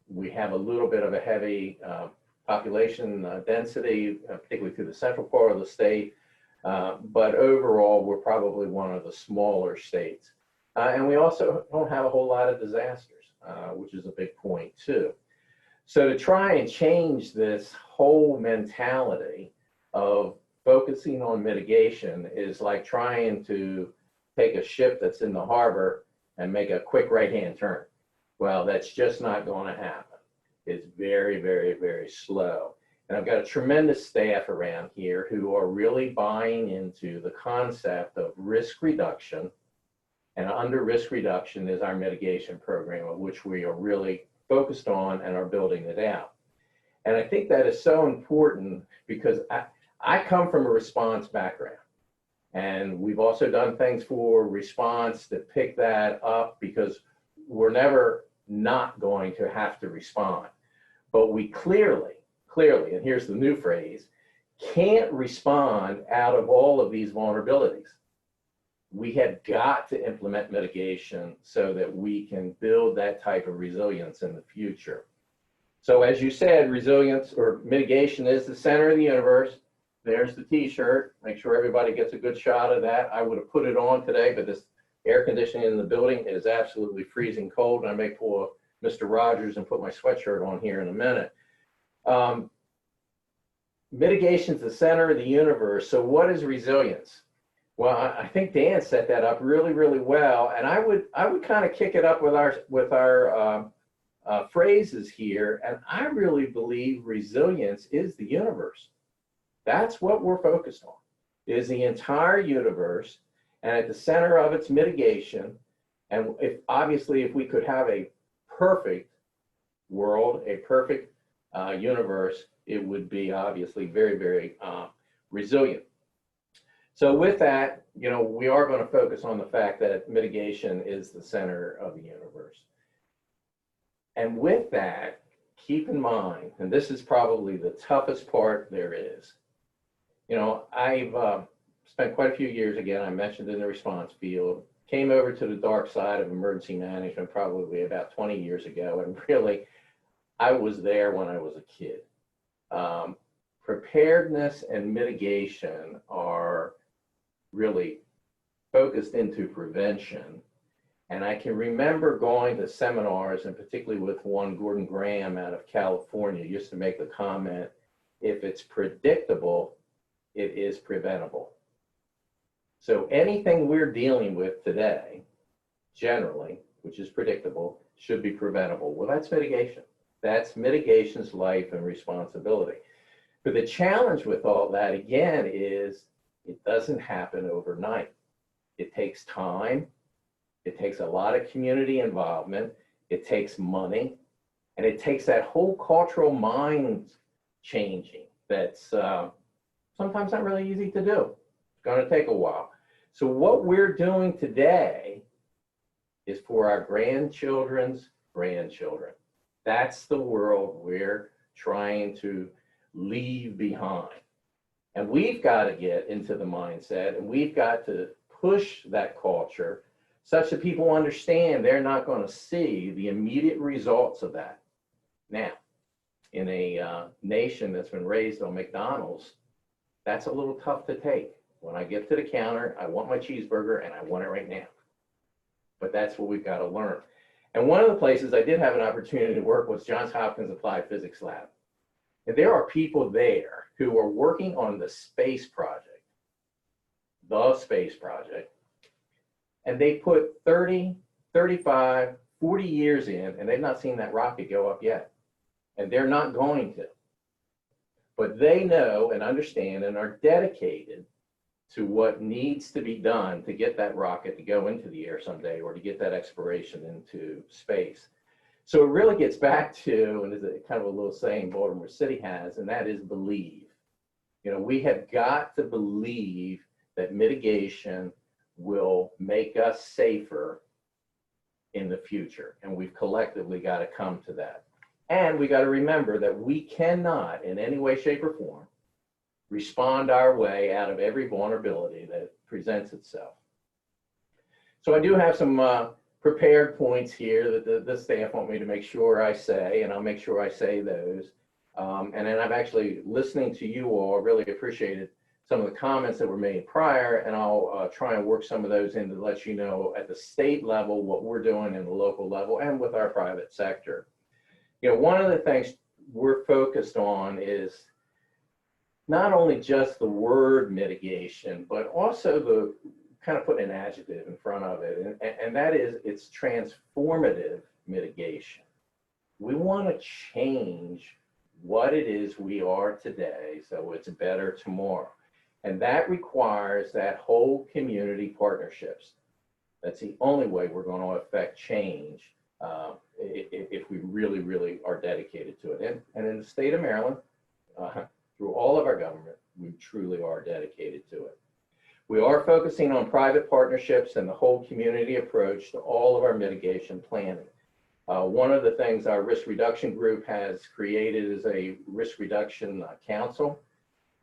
We have a little bit of a heavy population density, particularly through the central part of the state. But overall, we're probably one of the smaller states. And we also don't have a whole lot of disasters, which is a big point too. So to try and change this whole mentality of focusing on mitigation is like trying to take a ship that's in the harbor and make a quick right-hand turn. Well, that's just not going to happen. It's very, very, very slow. And I've got a tremendous staff around here who are really buying into the concept of risk reduction. And under risk reduction is our mitigation program, of which we are really focused on and are building it out. And I think that is so important because I come from a response background. And we've also done things for response that pick that up because we're never not going to have to respond. But we clearly, and here's the new phrase, can't respond out of all of these vulnerabilities. We have got to implement mitigation so that we can build that type of resilience in the future. So as you said, resilience or mitigation is the center of the universe. There's the t-shirt. Make sure everybody gets a good shot of that. I would have put it on today, but this air conditioning in the building is absolutely freezing cold. And I may pull a Mr. Rogers and put my sweatshirt on here in a minute. Mitigation is the center of the universe. So what is resilience? Well, I think Dan set that up really, really well. And I would kind of kick it up with our phrases here. And I really believe resilience is the universe. That's what we're focused on, is the entire universe, and at the center of its mitigation. And obviously, if we could have a perfect world, a perfect universe, it would be obviously very, very resilient. So with that, you know, we are going to focus on the fact that mitigation is the center of the universe. And with that, keep in mind, and this is probably the toughest part there is, you know, I've spent quite a few years, again, I mentioned in the response field, came over to the dark side of emergency management probably about 20 years ago. And really, I was there when I was a kid. Preparedness and mitigation are really focused into prevention. And I can remember going to seminars, and particularly with one, Gordon Graham out of California, used to make the comment, if it's predictable, it is preventable. So anything we're dealing with today, generally, which is predictable, should be preventable. Well, that's mitigation. That's mitigation's life and responsibility. But the challenge with all that, again, is It doesn't happen overnight. It takes time. It takes a lot of community involvement. It takes money. And it takes that whole cultural mind changing that's sometimes not really easy to do. It's going to take a while. So what we're doing today is for our grandchildren's grandchildren. That's the world we're trying to leave behind. And we've got to get into the mindset, and we've got to push that culture such that people understand they're not going to see the immediate results of that. Now, in a nation that's been raised on McDonald's, that's a little tough to take. When I get to the counter, I want my cheeseburger and I want it right now. But that's what we've got to learn. And one of the places I did have an opportunity to work was Johns Hopkins Applied Physics Lab. And there are people there who are working on the space project, and they put 30, 35, 40 years in, and they've not seen that rocket go up yet. And they're not going to. But they know and understand and are dedicated to what needs to be done to get that rocket to go into the air someday, or to get that exploration into space. So it really gets back to, and it's kind of a little saying Baltimore City has, and that is believe. You know, we have got to believe that mitigation will make us safer in the future. And we've collectively got to come to that. And we got to remember that we cannot in any way, shape, or form respond our way out of every vulnerability that presents itself. So I do have some prepared points here that the staff want me to make sure I say, and I'll make sure I say those. And then I'm actually listening to you all, really appreciated some of the comments that were made prior, and I'll try and work some of those in to let you know at the state level what we're doing in the local level and with our private sector. You know, one of the things we're focused on is not only just the word mitigation, but also the kind of putting an adjective in front of it, and that is it's transformative mitigation. We want to change what it is we are today so it's better tomorrow. And that requires that whole community partnerships. That's the only way we're going to affect change if we really, really are dedicated to it. And in the state of Maryland, through all of our government, we truly are dedicated to it. We are focusing on private partnerships and the whole community approach to all of our mitigation planning. One of the things our risk reduction group has created is a risk reduction council.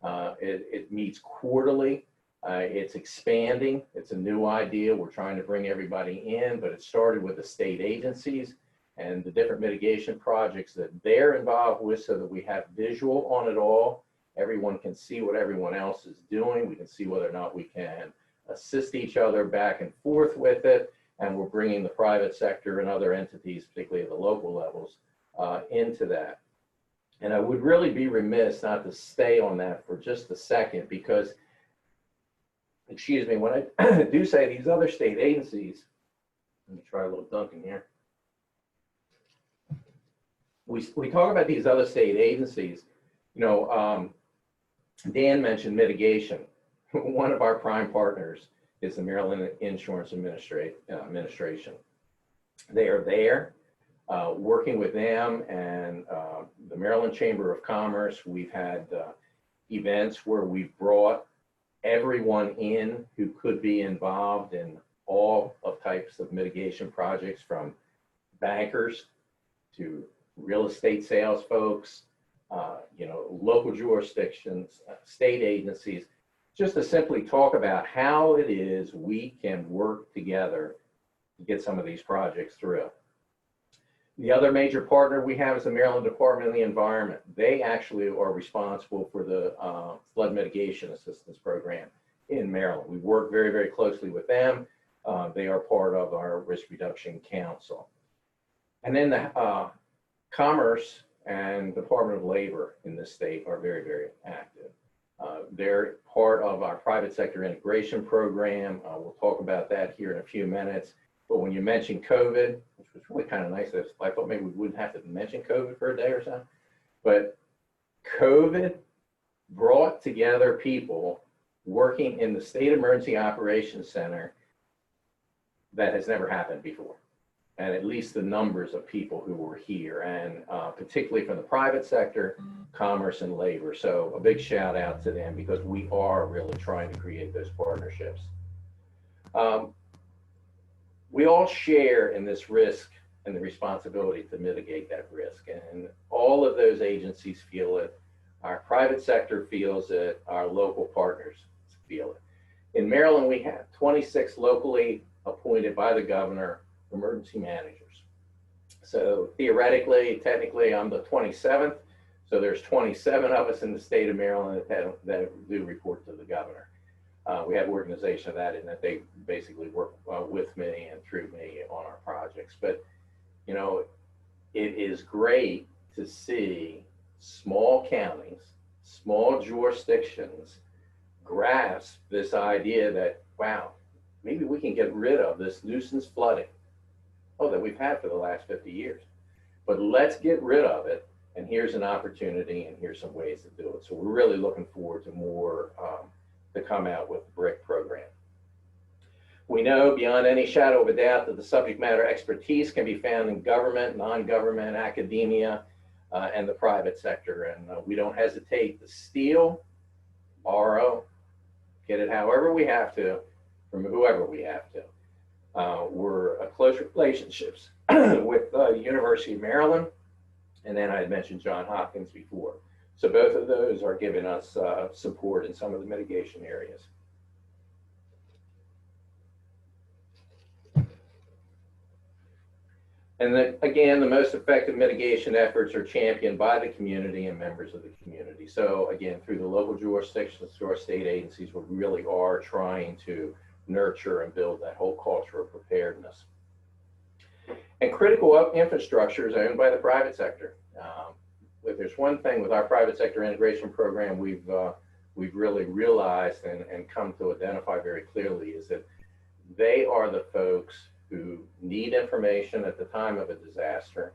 It meets quarterly. It's expanding. It's a new idea. We're trying to bring everybody in, but it started with the state agencies and the different mitigation projects that they're involved with so that we have visual on it all. Everyone can see what everyone else is doing. We can see whether or not we can assist each other back and forth with it. And we're bringing the private sector and other entities, particularly at the local levels, into that. And I would really be remiss not to stay on that for just a second because, excuse me, when I do say these other state agencies, let me try a little dunking here. We talk about these other state agencies, you know, Dan mentioned mitigation. One of our prime partners is the Maryland Insurance Administration. They are there working with them and the Maryland Chamber of Commerce. We've had events where we've brought everyone in who could be involved in all of types of mitigation projects, from bankers to real estate sales folks, you know, local jurisdictions, state agencies, just to simply talk about how it is we can work together to get some of these projects through. The other major partner we have is the Maryland Department of the Environment. They actually are responsible for the flood mitigation assistance program in Maryland. We work very, very closely with them. They are part of our Risk Reduction Council. And then the Commerce and Department of Labor in this state are very, very active. They're part of our private sector integration program. We'll talk about that here in a few minutes. But when you mentioned COVID, which was really kind of nice, I thought maybe we wouldn't have to mention COVID for a day or so. But COVID brought together people working in the State Emergency Operations Center that has never happened before. And at least the numbers of people who were here, and particularly from the private sector, commerce and labor. So a big shout out to them, because we are really trying to create those partnerships. We all share in this risk and the responsibility to mitigate that risk. And all of those agencies feel it. Our private sector feels it. Our local partners feel it. In Maryland, we have 26 locally appointed by the governor emergency managers. So theoretically, technically, I'm the 27th. So there's 27 of us in the state of Maryland that do report to the governor. We have organization of that in that they basically work with me and through me on our projects. But, you know, it is great to see small counties, small jurisdictions grasp this idea that, wow, maybe we can get rid of this nuisance flooding, that we've had for the last 50 years. But let's get rid of it, and here's an opportunity, and here's some ways to do it. So we're really looking forward to more to come out with the BRIC program. We know beyond any shadow of a doubt that the subject matter expertise can be found in government, non-government, academia, and the private sector. And we don't hesitate to steal, borrow, get it however we have to, from whoever we have to. We're close relationships with the University of Maryland, and then I had mentioned Johns Hopkins before. So both of those are giving us support in some of the mitigation areas. And then, again, the most effective mitigation efforts are championed by the community and members of the community. So again, through the local jurisdictions, through our state agencies, we really are trying to nurture and build that whole culture of preparedness. And critical infrastructure is owned by the private sector. If there's one thing with our private sector integration program we've really realized and come to identify very clearly is that they are the folks who need information at the time of a disaster.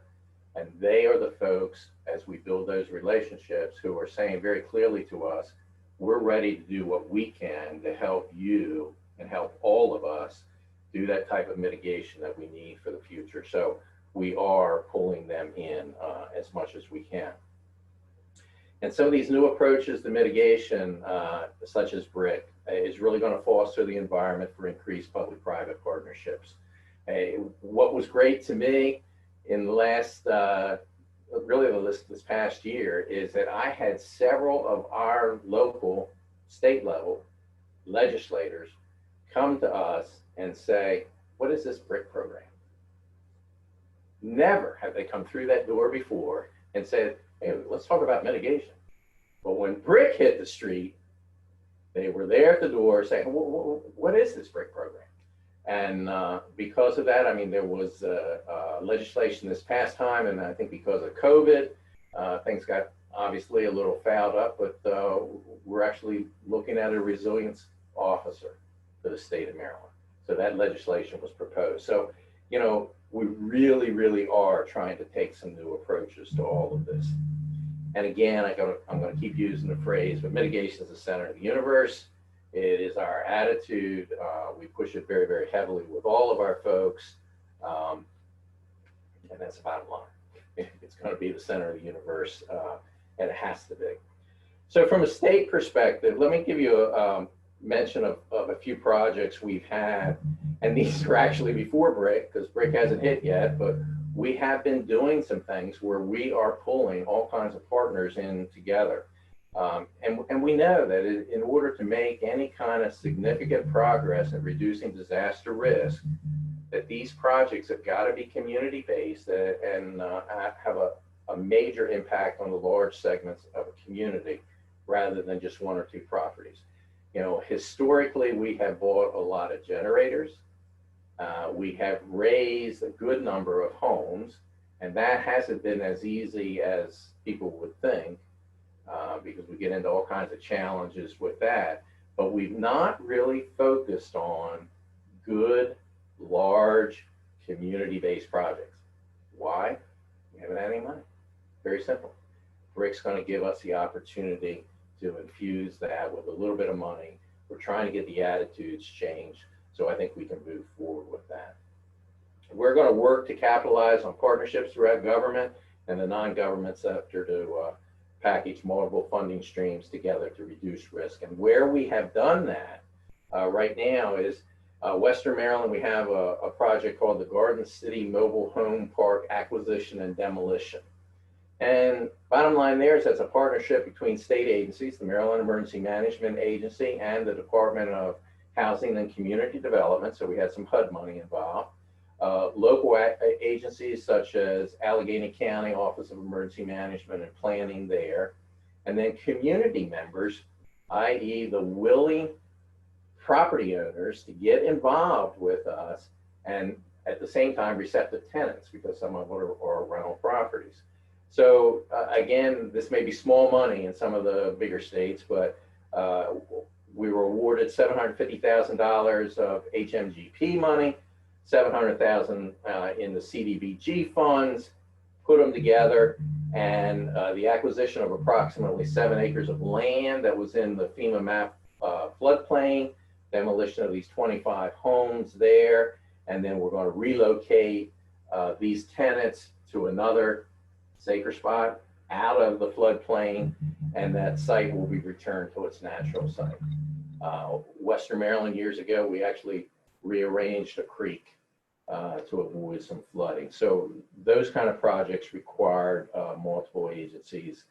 And they are the folks, as we build those relationships, who are saying very clearly to us, we're ready to do what we can to help you and help all of us do that type of mitigation that we need for the future. So we are pulling them in as much as we can. And some of these new approaches to mitigation, such as BRIC, is really going to foster the environment for increased public-private partnerships. What was great to me in the last, this past year, is that I had several of our local, state level legislators come to us and say, what is this BRIC program? Never have they come through that door before and said, hey, let's talk about mitigation. But when BRIC hit the street, they were there at the door saying, what is this BRIC program? And because of that, I mean, there was legislation this past time, and I think because of COVID, things got obviously a little fouled up, but we're actually looking at a resilience officer for the state of Maryland. So that legislation was proposed. So, you know, we really, really are trying to take some new approaches to all of this. And again, I'm going to keep using the phrase, but mitigation is the center of the universe. It is our attitude. We push it very, very heavily with all of our folks. And that's the bottom line. It's going to be the center of the universe, and it has to be. So from a state perspective, let me give you a mention of a few projects we've had. And these are actually before BRIC, because BRIC hasn't hit yet, but we have been doing some things where we are pulling all kinds of partners in together. And we know that in order to make any kind of significant progress in reducing disaster risk, that these projects have got to be community-based and have a major impact on the large segments of a community rather than just one or two properties. You know, historically, we have bought a lot of generators. We have raised a good number of homes, and that hasn't been as easy as people would think. Because we get into all kinds of challenges with that, but we've not really focused on good, large, community-based projects. Why? We haven't had any money. Very simple. BRIC's going to give us the opportunity to infuse that with a little bit of money We're trying to get the attitudes changed. So I think we can move forward with that. We're going to work to capitalize on partnerships throughout government and the non-government sector to package multiple funding streams together to reduce risk. And where we have done that right now is Western Maryland. We have a project called the Garden City Mobile Home Park Acquisition and Demolition. And bottom line there is that's a partnership between state agencies, the Maryland Emergency Management Agency and the Department of Housing and Community Development. So we had some HUD money involved. Local agencies such as Allegheny County Office of Emergency Management and Planning there. And then community members, i.e. the willing property owners to get involved with us, and at the same time receptive tenants, because some of them are rental properties. So again, this may be small money in some of the bigger states, but we were awarded $750,000 of HMGP money, $700,000 in the CDBG funds, put them together, and the acquisition of approximately 7 acres of land that was in the FEMA map floodplain, demolition of these 25 homes there, and then we're going to relocate these tenants to another safer spot out of the floodplain, and that site will be returned to its natural site. Western Maryland, years ago, we actually rearranged a creek to avoid some flooding. So those kind of projects required multiple agencies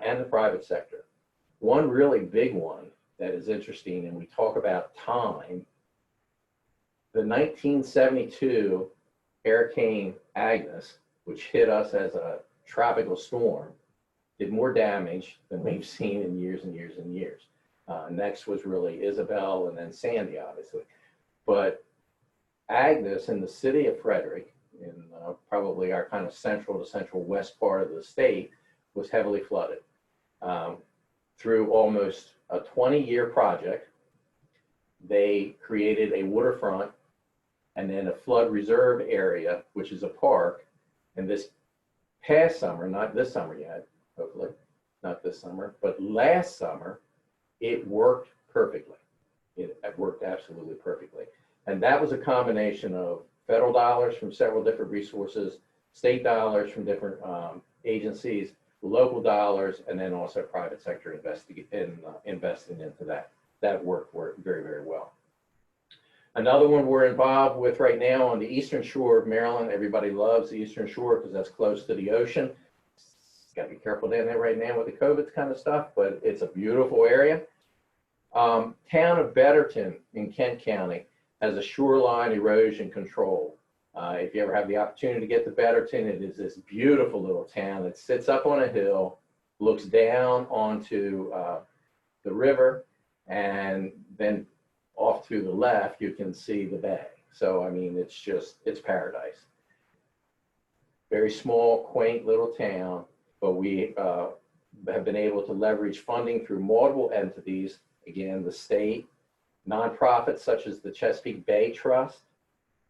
and the private sector. One really big one that is interesting, and we talk about time, the 1972 Hurricane Agnes, which hit us as a tropical storm, did more damage than we've seen in years and years and years. Next was really Isabel and then Sandy, obviously. But Agnes in the city of Frederick, in probably our kind of central to central west part of the state, was heavily flooded. Through almost a 20-year project, they created a waterfront and then a flood reserve area, which is a park. And this past summer, not this summer yet, hopefully, not this summer, but last summer, it worked perfectly. It worked absolutely perfectly. And that was a combination of federal dollars from several different resources, state dollars from different agencies, local dollars, and then also private sector investing into that. That worked very, very well. Another one we're involved with right now on the eastern shore of Maryland. Everybody loves the eastern shore because that's close to the ocean. Got to be careful down there right now with the COVID kind of stuff, but it's a beautiful area. Town of Betterton in Kent County has a shoreline erosion control. If you ever have the opportunity to get to Betterton, it is this beautiful little town that sits up on a hill, looks down onto the river, and then off to the left, you can see the bay. So, I mean, it's paradise. Very small, quaint little town, but we have been able to leverage funding through multiple entities. Again, the state, nonprofits such as the Chesapeake Bay Trust,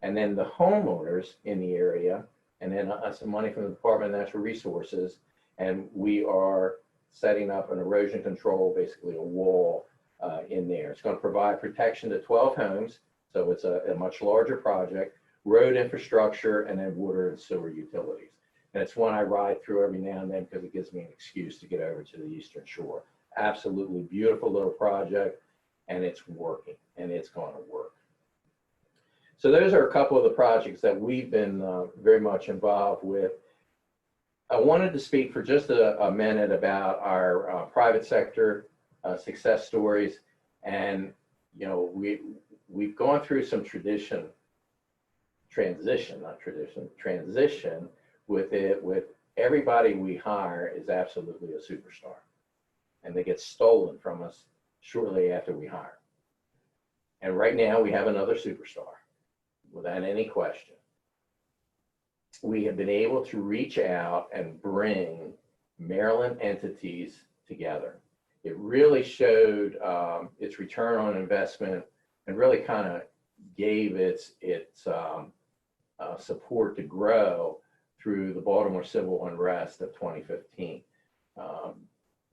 and then the homeowners in the area, and then some money from the Department of Natural Resources. And we are setting up an erosion control, basically a wall in there. It's going to provide protection to 12 homes. So it's a much larger project, road infrastructure, and then water and sewer utilities. And it's one I ride through every now and then because it gives me an excuse to get over to the Eastern Shore. Absolutely beautiful little project, and it's working, and it's going to work. So those are a couple of the projects that we've been very much involved with. I wanted to speak for just a minute about our private sector success stories. And, you know, we've gone through some transition with it, with everybody we hire is absolutely a superstar. And they get stolen from us shortly after we hire. And right now we have another superstar, without any question. We have been able to reach out and bring Maryland entities together. It really showed its return on investment and really kind of gave its support to grow through the Baltimore civil unrest of 2015.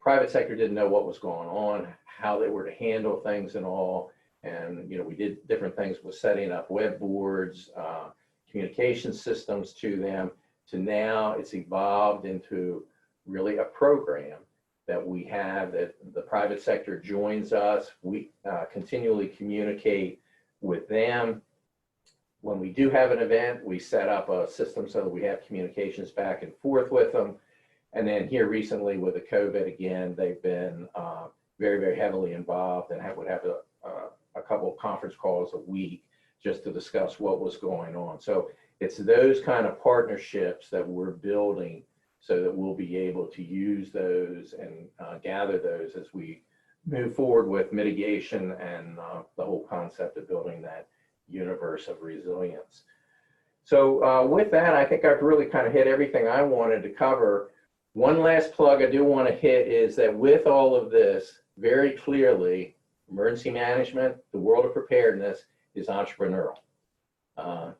private sector didn't know what was going on, how they were to handle things and all. And, we did different things with setting up web boards, communication systems to them, to now it's evolved into really a program that we have, that the private sector joins us. We continually communicate with them. When we do have an event, we set up a system so that we have communications back and forth with them. And then here recently with the COVID again, they've been very, very heavily involved and would have a couple of conference calls a week just to discuss what was going on. So it's those kind of partnerships that we're building so that we'll be able to use those and gather those as we move forward with mitigation and the whole concept of building that universe of resilience. So with that, I think I've really kind of hit everything I wanted to cover. One last plug I do want to hit is that with all of this, very clearly, emergency management, the world of preparedness is entrepreneurial.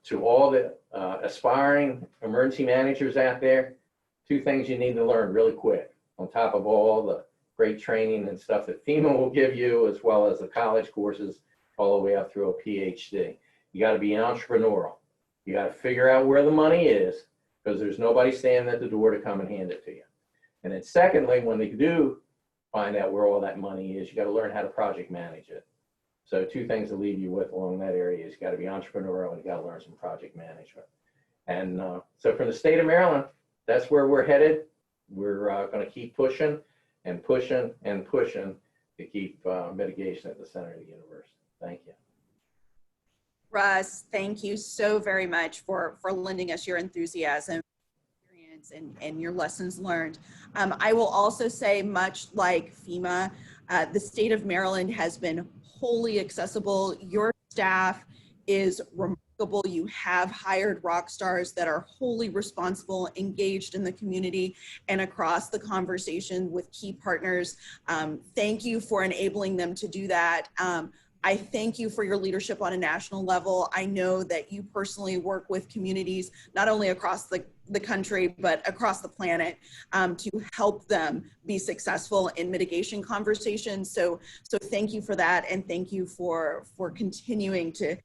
To all the aspiring emergency managers out there, two things you need to learn really quick, on top of all the great training and stuff that FEMA will give you, as well as the college courses all the way up through a PhD. You got to be entrepreneurial. You got to figure out where the money is, because there's nobody standing at the door to come and hand it to you. And then secondly, when they do find out where all that money is, you got to learn how to project manage it. So two things to leave you with along that area is you got to be entrepreneurial and you got to learn some project management. And so from the state of Maryland, that's where we're headed. We're going to keep pushing and pushing and pushing to keep mitigation at the center of the universe. Thank you. Russ, thank you so very much for lending us your enthusiasm and your lessons learned. I will also say, much like FEMA, the state of Maryland has been wholly accessible. Your staff is remarkable. You have hired rock stars that are wholly responsible, engaged in the community and across the conversation with key partners. Thank you for enabling them to do that. I thank you for your leadership on a national level. I know that you personally work with communities, not only across the country, but across the planet, to help them be successful in mitigation conversations. So thank you for that. And thank you for continuing to be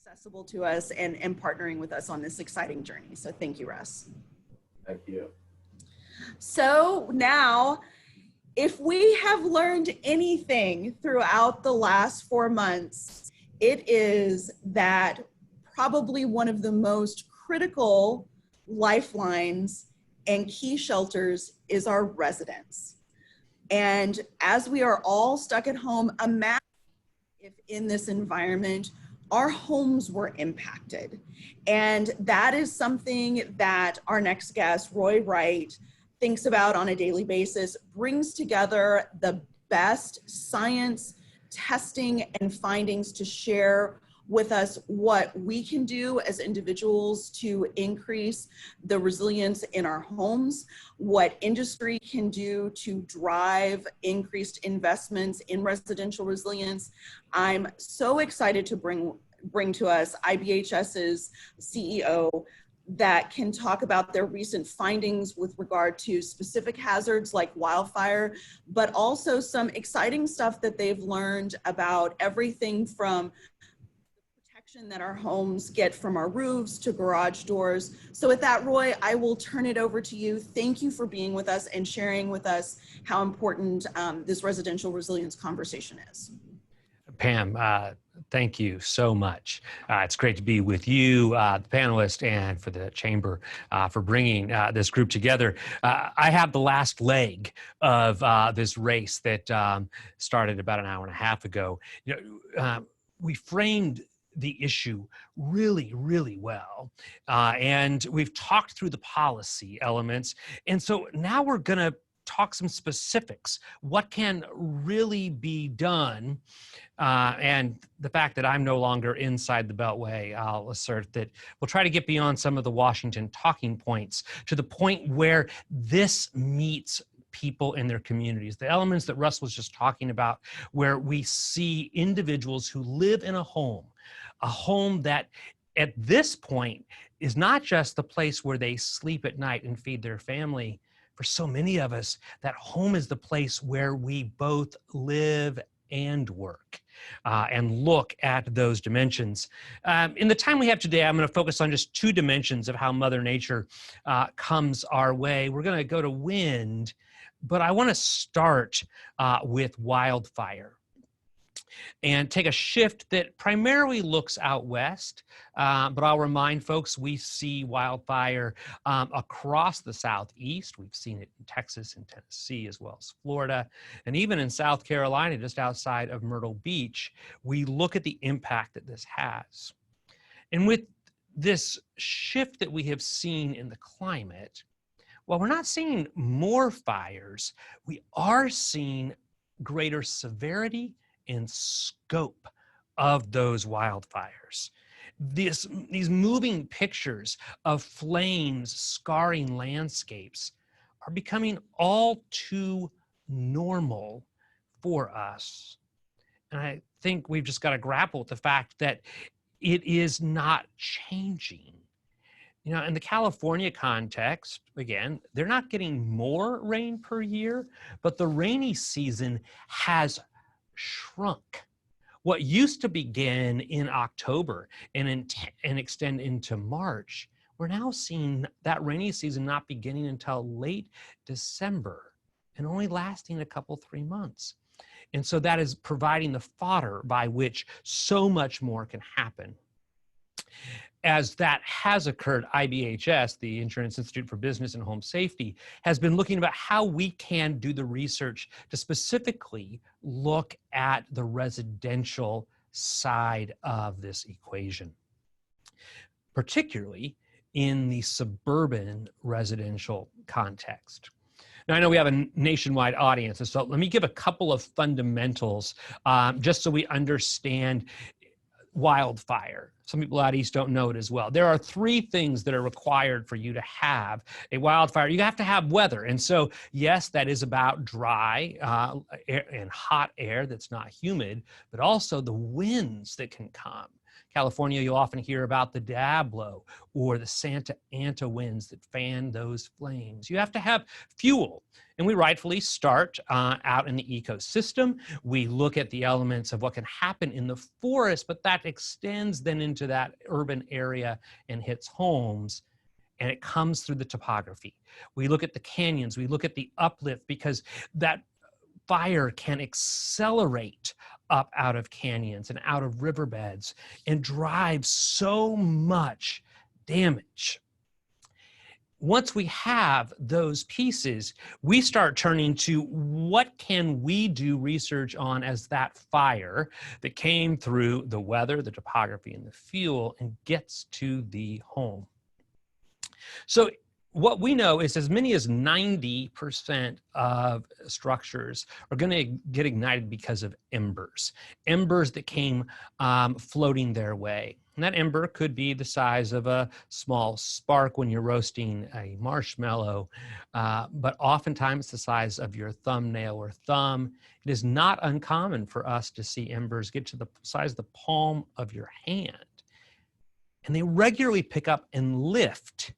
accessible to us and partnering with us on this exciting journey. So thank you, Russ. Thank you. So now, if we have learned anything throughout the last 4 months, it is that probably one of the most critical lifelines and key shelters is our residents. And as we are all stuck at home, imagine if in this environment, our homes were impacted. And that is something that our next guest, Roy Wright, thinks about on a daily basis, brings together the best science, testing, and findings to share with us what we can do as individuals to increase the resilience in our homes, what industry can do to drive increased investments in residential resilience. I'm so excited to bring to us IBHS's CEO, that can talk about their recent findings with regard to specific hazards like wildfire, but also some exciting stuff that they've learned about everything from the protection that our homes get from our roofs to garage doors. So with that, Roy, I will turn it over to you. Thank you for being with us and sharing with us how important this residential resilience conversation is. Pam, thank you so much. It's great to be with you, the panelists, and for the Chamber for bringing this group together. I have the last leg of this race that started about an hour and a half ago. We framed the issue really, really well. And we've talked through the policy elements. And so now we're going to talk some specifics. What can really be done? And the fact that I'm no longer inside the Beltway, I'll assert that we'll try to get beyond some of the Washington talking points to the point where this meets people in their communities. The elements that Russ was just talking about, where we see individuals who live in a home that at this point is not just the place where they sleep at night and feed their family, For so many of us, that home is the place where we both live and work, and look at those dimensions. In the time we have today, I'm going to focus on just two dimensions of how Mother Nature comes our way. We're going to go to wind, but I want to start with wildfire and take a shift that primarily looks out west. But I'll remind folks, we see wildfire across the Southeast. We've seen it in Texas and Tennessee, as well as Florida. And even in South Carolina, just outside of Myrtle Beach, we look at the impact that this has. And with this shift that we have seen in the climate, while we're not seeing more fires, we are seeing greater severity and scope of those wildfires. These moving pictures of flames scarring landscapes are becoming all too normal for us. And I think we've just got to grapple with the fact that it is not changing. You know, in the California context, again, they're not getting more rain per year, but the rainy season has shrunk. What used to begin in October and extend into March, we're now seeing that rainy season not beginning until late December and only lasting a couple, 3 months. And so that is providing the fodder by which so much more can happen. As that has occurred, IBHS, the Insurance Institute for Business and Home Safety, has been looking about how we can do the research to specifically look at the residential side of this equation, particularly in the suburban residential context. Now, I know we have a nationwide audience, and so let me give a couple of fundamentals just so we understand wildfire. Some people out east don't know it as well. There are 3 things that are required for you to have a wildfire. You have to have weather. And so, yes, that is about dry and hot air that's not humid, but also the winds that can come. California, you'll often hear about the Diablo or the Santa Ana winds that fan those flames. You have to have fuel. And we rightfully start out in the ecosystem. We look at the elements of what can happen in the forest, but that extends then into that urban area and hits homes. And it comes through the topography. We look at the canyons, we look at the uplift, because that fire can accelerate up out of canyons and out of riverbeds and drive so much damage. Once we have those pieces, we start turning to what can we do research on as that fire that came through the weather, the topography, and the fuel and gets to the home. So what we know is as many as 90% of structures are going to get ignited because of embers that came floating their way. And that ember could be the size of a small spark when you're roasting a marshmallow, but oftentimes it's the size of your thumbnail or thumb. It is not uncommon for us to see embers get to the size of the palm of your hand. And they regularly pick up and lift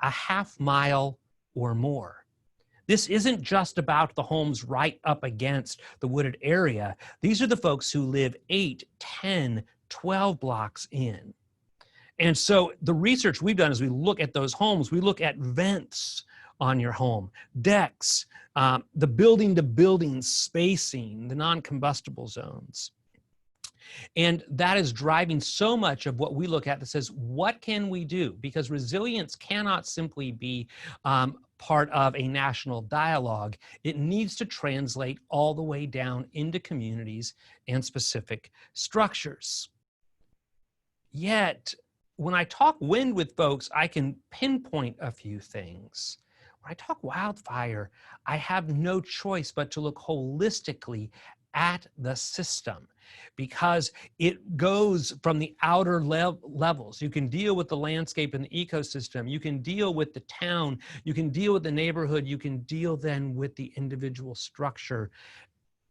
a half mile or more. This isn't just about the homes right up against the wooded area. These are the folks who live 8, 10, 12 blocks in. And so the research we've done is we look at those homes, we look at vents on your home, decks, the building to building spacing, the non-combustible zones. And that is driving so much of what we look at that says, what can we do? Because resilience cannot simply be part of a national dialogue. It needs to translate all the way down into communities and specific structures. Yet, when I talk wind with folks, I can pinpoint a few things. When I talk wildfire, I have no choice but to look holistically at the system, because it goes from the outer levels. You can deal with the landscape and the ecosystem. You can deal with the town. You can deal with the neighborhood. You can deal then with the individual structure.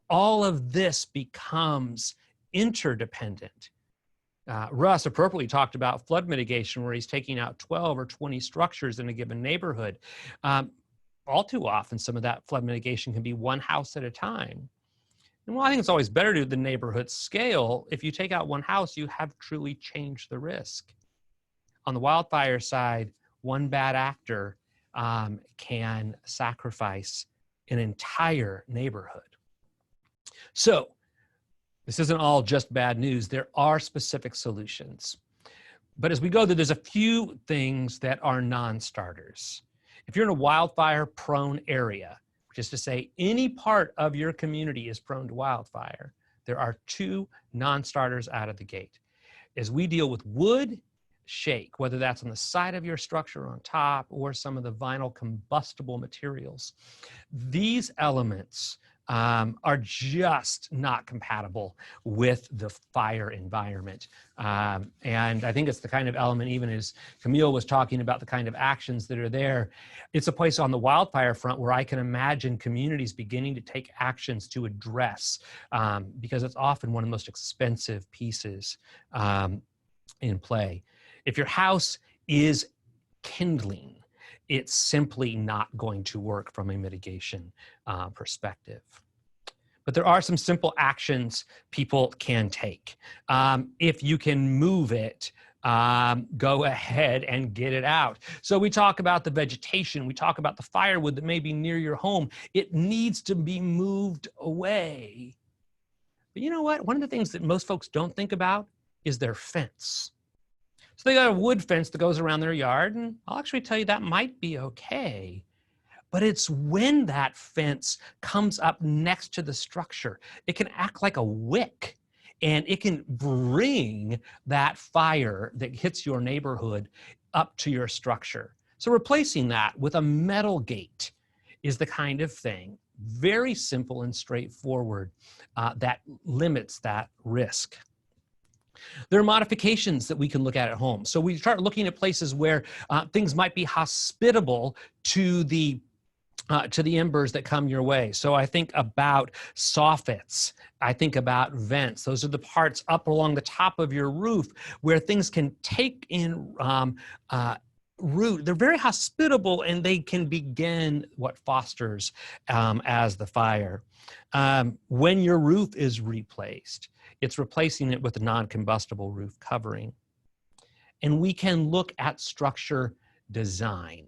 All of this becomes interdependent. Russ appropriately talked about flood mitigation, where he's taking out 12 or 20 structures in a given neighborhood. all too often, some of that flood mitigation can be one house at a time. And while I think it's always better to do the neighborhood scale, if you take out one house, you have truly changed the risk. On the wildfire side, one bad actor can sacrifice an entire neighborhood. So this isn't all just bad news. There are specific solutions. But as we go through, there's a few things that are non-starters. If you're in a wildfire-prone area, which is to say any part of your community is prone to wildfire, there are two non-starters out of the gate. As we deal with wood, shake, whether that's on the side of your structure on top or some of the vinyl combustible materials, these elements are just not compatible with the fire environment. And I think it's the kind of element, even as Camille was talking about the kind of actions that are there, it's a place on the wildfire front where I can imagine communities beginning to take actions to address, because it's often one of the most expensive pieces in play. If your house is kindling, it's simply not going to work from a mitigation perspective. But there are some simple actions people can take. If you can move it, go ahead and get it out. So we talk about the vegetation, we talk about the firewood that may be near your home. It needs to be moved away. But you know what? One of the things that most folks don't think about is their fence. So they got a wood fence that goes around their yard, and I'll actually tell you that might be okay. But it's when that fence comes up next to the structure, it can act like a wick, and it can bring that fire that hits your neighborhood up to your structure. So replacing that with a metal gate is the kind of thing, very simple and straightforward, that limits that risk. There are modifications that we can look at home. So we start looking at places where things might be hospitable to the embers that come your way. So I think about soffits. I think about vents. Those are the parts up along the top of your roof where things can take in root. They're very hospitable, and they can begin what fosters as the fire. When your roof is replaced, it's replacing it with a non-combustible roof covering. And we can look at structure design.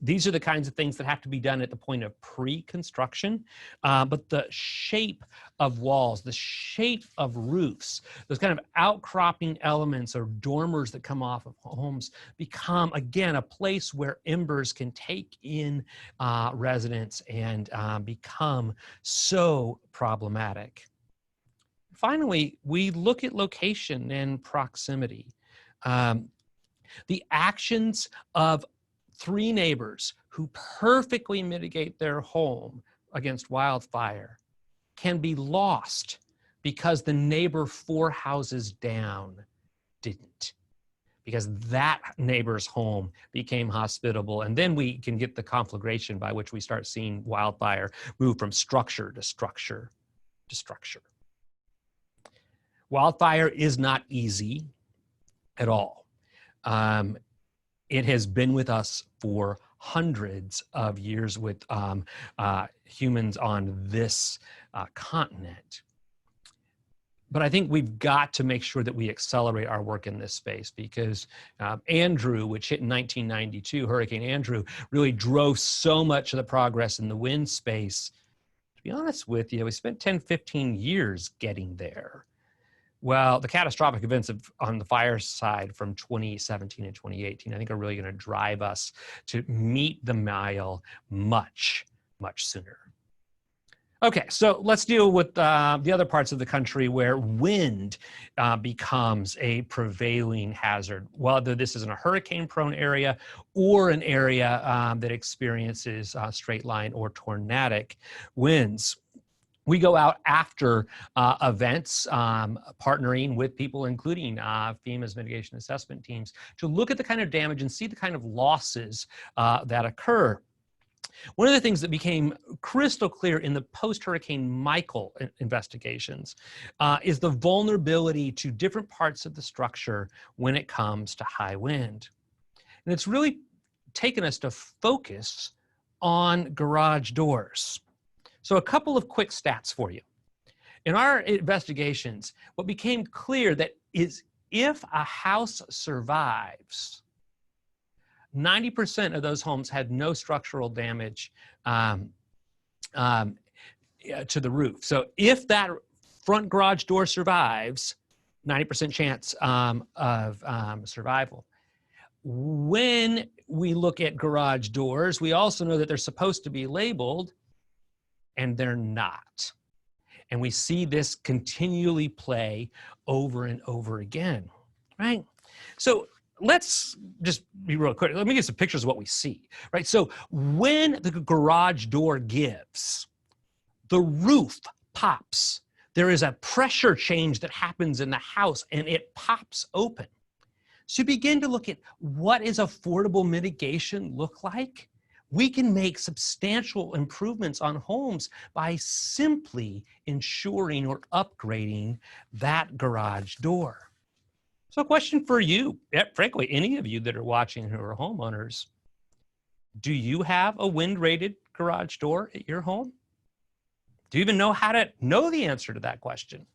These are the kinds of things that have to be done at the point of pre-construction, but the shape of walls, the shape of roofs, those kind of outcropping elements or dormers that come off of homes become, again, a place where embers can take in residents and become so problematic. Finally, we look at location and proximity. The actions of 3 neighbors who perfectly mitigate their home against wildfire can be lost because the neighbor 4 houses down didn't, because that neighbor's home became hospitable. And then we can get the conflagration by which we start seeing wildfire move from structure to structure to structure. Wildfire is not easy at all. It has been with us for hundreds of years with humans on this continent. But I think we've got to make sure that we accelerate our work in this space, because Andrew, which hit in 1992, Hurricane Andrew, really drove so much of the progress in the wind space. To be honest with you, we spent 10, 15 years getting there. Well, the catastrophic events on the fire side from 2017 and 2018, I think are really going to drive us to meet the mile much, much sooner. Okay, so let's deal with the other parts of the country where wind becomes a prevailing hazard, whether this is in a hurricane-prone area or an area that experiences straight line or tornadic winds. We go out after events, partnering with people, including FEMA's mitigation assessment teams, to look at the kind of damage and see the kind of losses that occur. One of the things that became crystal clear in the post-Hurricane Michael investigations is the vulnerability to different parts of the structure when it comes to high wind. And it's really taken us to focus on garage doors. So a couple of quick stats for you. In our investigations, what became clear that is if a house survives, 90% of those homes had no structural damage to the roof. So if that front garage door survives, 90% chance of survival. When we look at garage doors, we also know that they're supposed to be labeled, and they're not. And we see this continually play over and over again, right? So let's just be real quick. Let me get some pictures of what we see, right? So when the garage door gives, the roof pops. There is a pressure change that happens in the house, and it pops open. So you begin to look at what is affordable mitigation look like. We can make substantial improvements on homes by simply ensuring or upgrading that garage door. So a question for you, frankly, any of you that are watching who are homeowners, do you have a wind-rated garage door at your home? Do you even know how to know the answer to that question?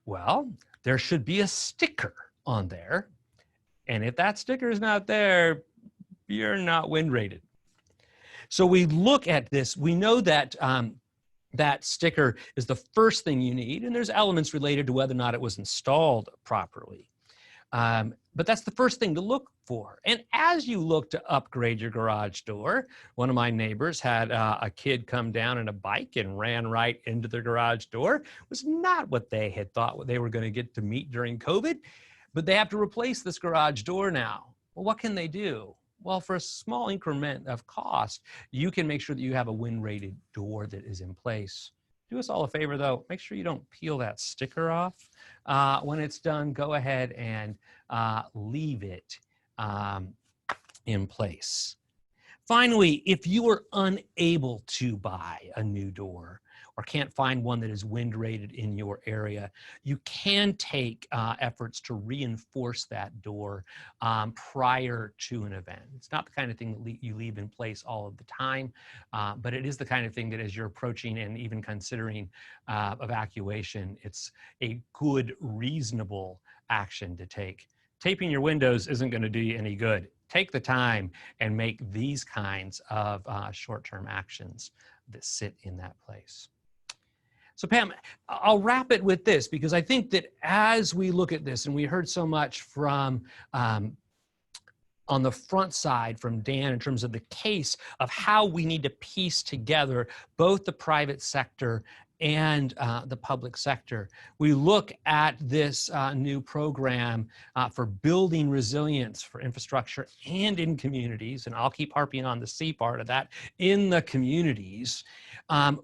Well, there should be a sticker on there. And if that sticker is not there, you're not wind-rated. So we look at this, we know that that sticker is the first thing you need, and there's elements related to whether or not it was installed properly. But that's the first thing to look for. And as you look to upgrade your garage door, one of my neighbors had a kid come down on a bike and ran right into their garage door. It was not what they had thought they were going to get to meet during COVID, but they have to replace this garage door now. Well, what can they do? Well, for a small increment of cost, you can make sure that you have a wind-rated door that is in place. Do us all a favor, though. Make sure you don't peel that sticker off. When it's done, go ahead and leave it in place. Finally, if you are unable to buy a new door or can't find one that is wind-rated in your area, you can take efforts to reinforce that door prior to an event. It's not the kind of thing that you leave in place all of the time, but it is the kind of thing that as you're approaching and even considering evacuation, it's a good, reasonable action to take. Taping your windows isn't going to do you any good. Take the time and make these kinds of short-term actions that sit in that place. So Pam, I'll wrap it with this, because I think that as we look at this, and we heard so much from on the front side from Dan in terms of the case of how we need to piece together both the private sector and the public sector. We look at this new program for building resilience for infrastructure and in communities, and I'll keep harping on the C part of that, in the communities.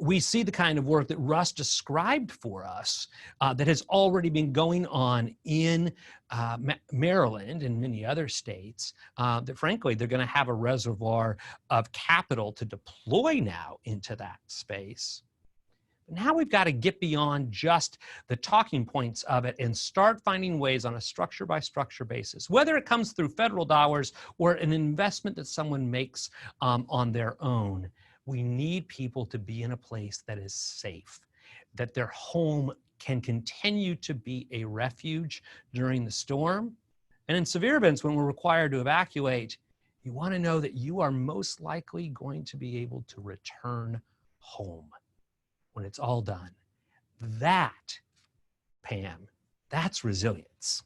We see the kind of work that Russ described for us that has already been going on in Maryland and many other states, that frankly, they're going to have a reservoir of capital to deploy now into that space. Now we've got to get beyond just the talking points of it and start finding ways on a structure by structure basis, whether it comes through federal dollars or an investment that someone makes on their own. We need people to be in a place that is safe, that their home can continue to be a refuge during the storm. And in severe events, when we're required to evacuate, you want to know that you are most likely going to be able to return home when it's all done. That, Pam, that's resilience.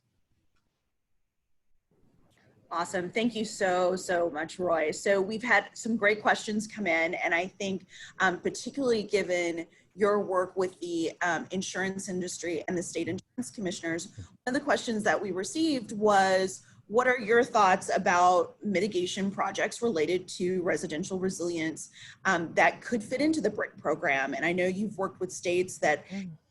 Awesome. Thank you so much, Roy. So we've had some great questions come in, and I think particularly given your work with the insurance industry and the state insurance commissioners, one of the questions that we received was, what are your thoughts about mitigation projects related to residential resilience that could fit into the BRIC program? And I know you've worked with states that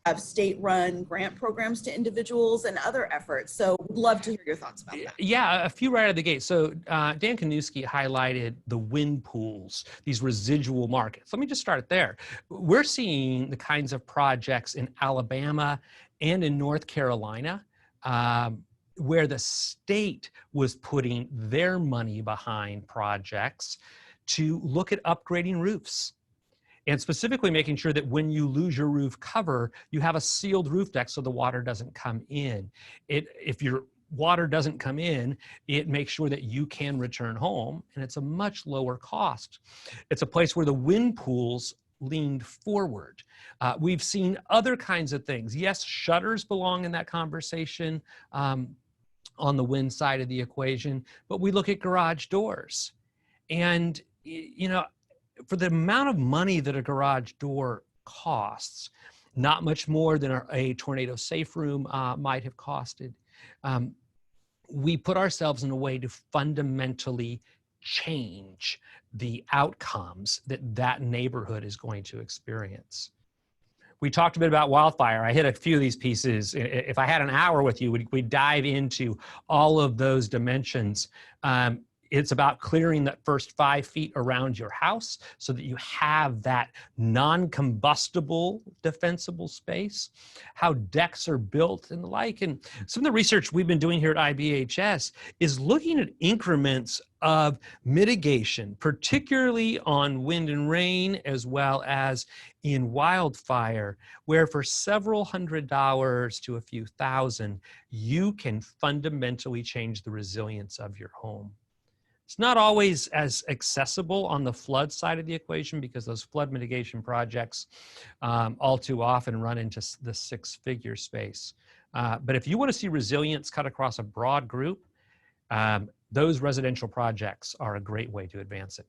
have state-run grant programs to individuals and other efforts. So we'd love to hear your thoughts about that. Yeah, a few right out of the gate. So Dan Kanuski highlighted the wind pools, these residual markets. Let me just start there. We're seeing the kinds of projects in Alabama and in North Carolina where the state was putting their money behind projects to look at upgrading roofs. And specifically making sure that when you lose your roof cover, you have a sealed roof deck so the water doesn't come in. If your water doesn't come in, it makes sure that you can return home, and it's a much lower cost. It's a place where the wind pools leaned forward. We've seen other kinds of things. Yes, shutters belong in that conversation on the wind side of the equation, but we look at garage doors. And, you know, for the amount of money that a garage door costs, not much more than a tornado safe room might have costed, we put ourselves in a way to fundamentally change the outcomes that that neighborhood is going to experience. We talked a bit about wildfire. I hit a few of these pieces. If I had an hour with you, we'd dive into all of those dimensions. It's about clearing that first 5 feet around your house so that you have that non-combustible defensible space, how decks are built and the like. And some of the research we've been doing here at IBHS is looking at increments of mitigation, particularly on wind and rain, as well as in wildfire, where for several $100s to a few thousand, you can fundamentally change the resilience of your home. It's not always as accessible on the flood side of the equation because those flood mitigation projects all too often run into the six-figure space. But if you want to see resilience cut across a broad group, those residential projects are a great way to advance it.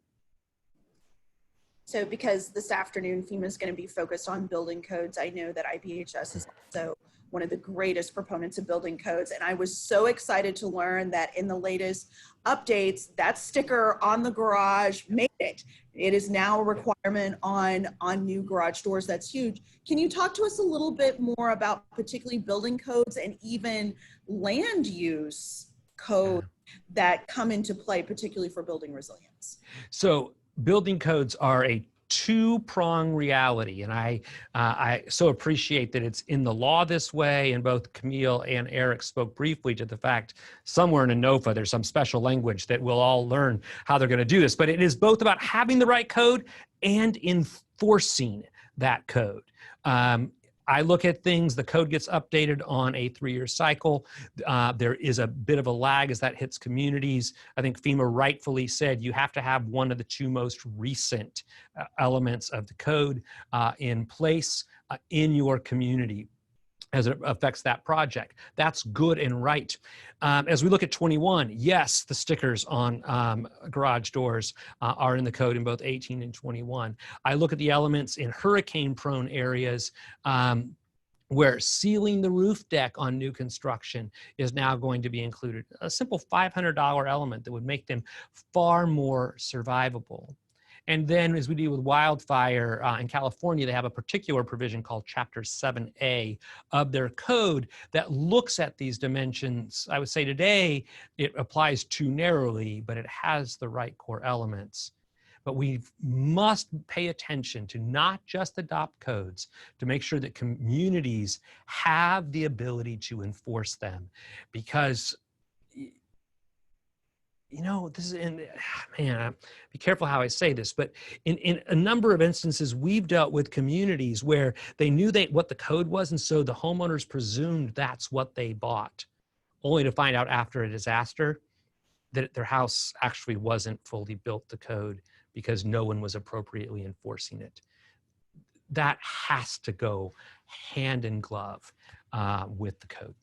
So because this afternoon FEMA is going to be focused on building codes, I know that IBHS is also one of the greatest proponents of building codes. And I was so excited to learn that in the latest updates, that sticker on the garage made it. It is now a requirement on new garage doors. That's huge. Can you talk to us a little bit more about particularly building codes and even land use codes that come into play, particularly for building resilience? So building codes are a two-prong reality, and I so appreciate that it's in the law this way, and both Camille and Eric spoke briefly to the fact somewhere in a NOFA there's some special language that we'll all learn how they're going to do this, but it is both about having the right code and enforcing that code. I look at things, the code gets updated on a 3-year cycle. There is a bit of a lag as that hits communities. I think FEMA rightfully said you have to have one of the two most recent elements of the code in place in your community as it affects that project. That's good and right. As we look at 21, yes, the stickers on garage doors are in the code in both 18 and 21. I look at the elements in hurricane-prone areas where sealing the roof deck on new construction is now going to be included. A simple $500 element that would make them far more survivable. And then as we deal with wildfire in California, they have a particular provision called Chapter 7A of their code that looks at these dimensions. I would say today it applies too narrowly, but it has the right core elements. But we must pay attention to not just adopt codes, to make sure that communities have the ability to enforce them. Because you know, this is, man, be careful how I say this, but in a number of instances, we've dealt with communities where they knew what the code was, and so the homeowners presumed that's what they bought, only to find out after a disaster that their house actually wasn't fully built to code because no one was appropriately enforcing it. That has to go hand in glove with the code.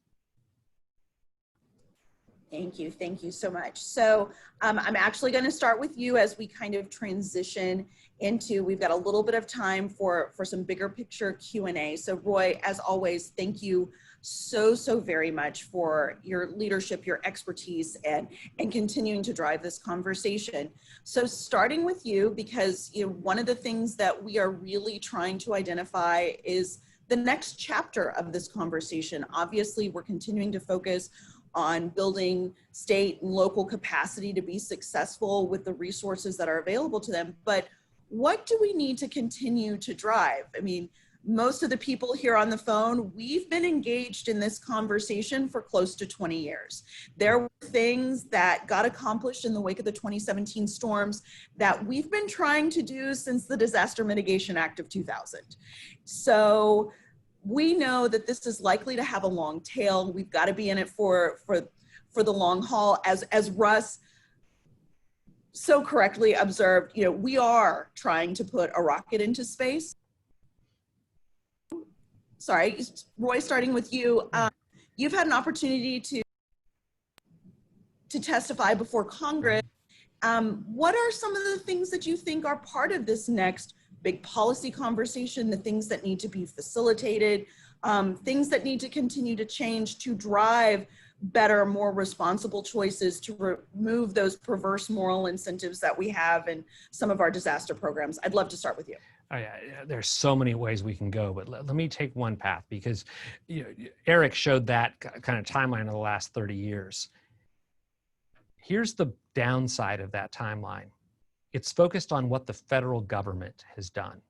Thank you so much. So I'm actually going to start with you as we kind of transition into, we've got a little bit of time for some bigger picture Q&A. So Roy, as always, thank you so very much for your leadership, your expertise, and continuing to drive this conversation. So starting with you, because one of the things that we are really trying to identify is the next chapter of this conversation. Obviously, we're continuing to focus on building state and local capacity to be successful with the resources that are available to them. But what do we need to continue to drive? I mean, most of the people here on the phone, we've been engaged in this conversation for close to 20 years. There were things that got accomplished in the wake of the 2017 storms that we've been trying to do since the Disaster Mitigation Act of 2000. So we know that this is likely to have a long tail. We've got to be in it for the long haul. As Russ so correctly observed, you know, we are trying to put a rocket into space. Sorry, Roy, starting with you. You've had an opportunity to testify before Congress. What are some of the things that you think are part of this next big policy conversation, the things that need to be facilitated, things that need to continue to change to drive better, more responsible choices to remove those perverse moral incentives that we have in some of our disaster programs? I'd love to start with you. Oh, yeah, there's so many ways we can go, but let me take one path, because Eric showed that kind of timeline of the last 30 years. Here's the downside of that timeline. It's focused on what the federal government has done.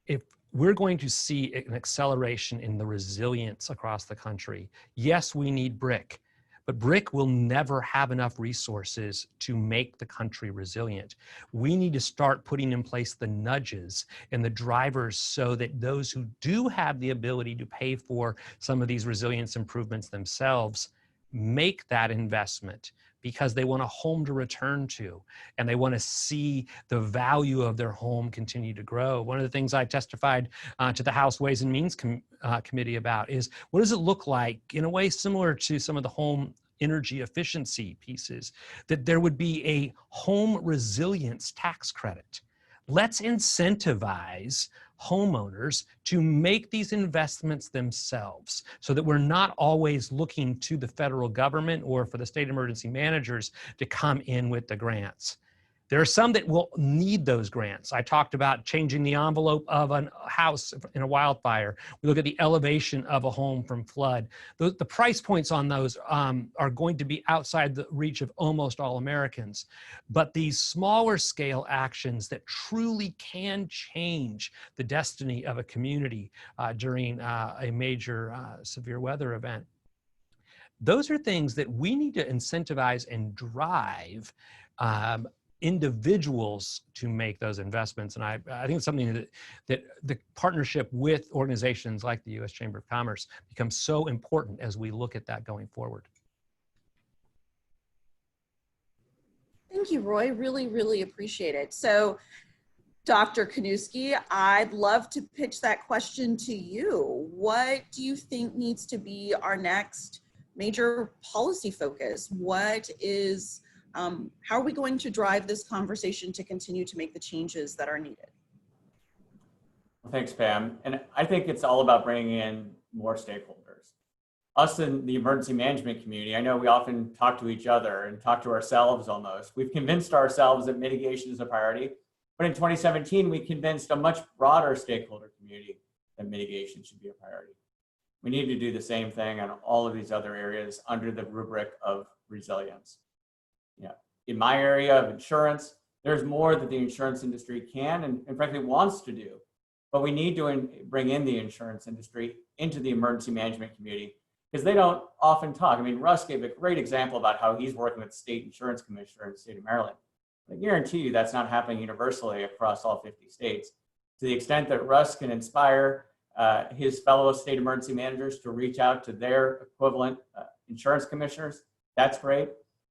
If we're going to see an acceleration in the resilience across the country, yes, we need BRIC, but BRIC will never have enough resources to make the country resilient. We need to start putting in place the nudges and the drivers so that those who do have the ability to pay for some of these resilience improvements themselves make that investment, because they want a home to return to and they want to see the value of their home continue to grow. One of the things I testified to the House Ways and Means Committee about is, what does it look like, in a way similar to some of the home energy efficiency pieces, that there would be a home resilience tax credit. Let's incentivize homeowners to make these investments themselves, so that we're not always looking to the federal government or for the state emergency managers to come in with the grants. There are some that will need those grants. I talked about changing the envelope of a house in a wildfire. We look at the elevation of a home from flood. The price points on those are going to be outside the reach of almost all Americans. But these smaller scale actions that truly can change the destiny of a community during a major severe weather event, those are things that we need to incentivize and drive individuals to make those investments. And I think it's something that the partnership with organizations like the U.S. Chamber of Commerce becomes so important as we look at that going forward. Thank you, Roy. Really, really appreciate it. So, Dr. Kanuski, I'd love to pitch that question to you. What do you think needs to be our next major policy focus? What is how are we going to drive this conversation to continue to make the changes that are needed? Well, thanks, Pam. And I think it's all about bringing in more stakeholders. Us in the emergency management community, I know we often talk to each other and talk to ourselves almost. We've convinced ourselves that mitigation is a priority, but in 2017, we convinced a much broader stakeholder community that mitigation should be a priority. We need to do the same thing on all of these other areas under the rubric of resilience. In my area of insurance, there's more that the insurance industry can and frankly wants to do, but we need to bring in the insurance industry into the emergency management community, because they don't often talk. I mean, Russ gave a great example about how he's working with the state insurance commissioner in the state of Maryland. I guarantee you that's not happening universally across all 50 states. To the extent that Russ can inspire his fellow state emergency managers to reach out to their equivalent insurance commissioners, that's great.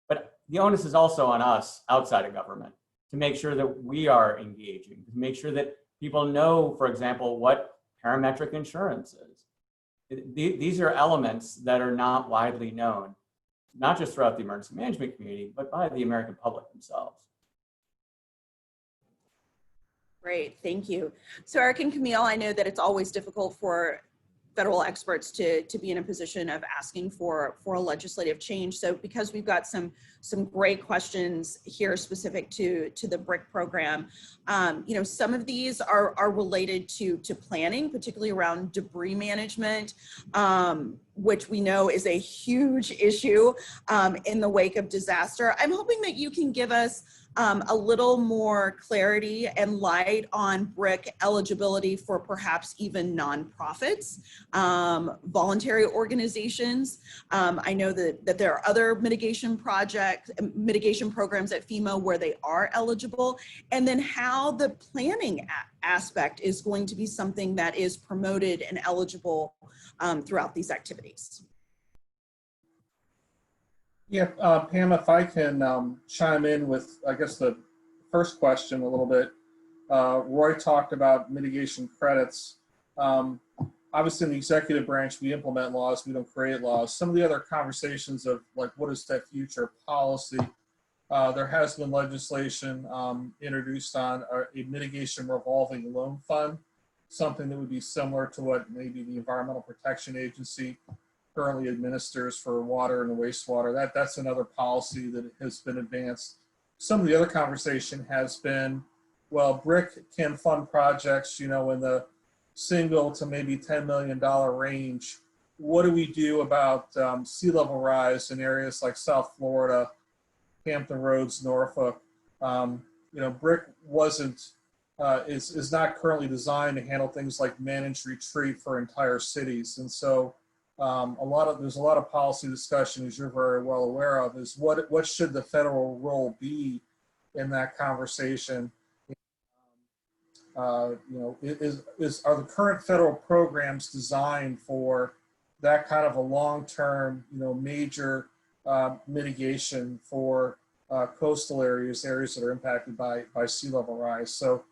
But the onus is also on us outside of government to make sure that we are engaging, to make sure that people know, for example, what parametric insurance is. These are elements that are not widely known, not just throughout the emergency management community, but by the American public themselves. Great, thank you. So Eric and Camille, I know that it's always difficult for federal experts to be in a position of asking for a legislative change. So because we've got some great questions here specific to the BRIC program, some of these are related to planning, particularly around debris management, which we know is a huge issue in the wake of disaster. I'm hoping that you can give us a little more clarity and light on BRIC eligibility for perhaps even nonprofits, voluntary organizations. I know that there are other mitigation programs at FEMA where they are eligible, and then how the planning aspect is going to be something that is promoted and eligible throughout these activities. Yeah, Pam, if I can chime in with, I guess, the first question a little bit. Roy talked about mitigation credits. Obviously, in the executive branch, we implement laws, we don't create laws. Some of the other conversations of like, what is that future policy? There has been legislation introduced on a mitigation revolving loan fund, something that would be similar to what maybe the Environmental Protection Agency currently administers for water and wastewater. That's another policy that has been advanced. Some of the other conversation has been, well, BRIC can fund projects, you know, in the single to maybe $10 million range. What do we do about sea level rise in areas like South Florida, Hampton Roads, Norfolk? You know, BRIC is not currently designed to handle things like managed retreat for entire cities. And so there's a lot of policy discussion, as you're very well aware of, is what should the federal role be in that conversation? You know, are the current federal programs designed for that kind of a long-term, you know, major mitigation for coastal areas that are impacted by sea level rise? So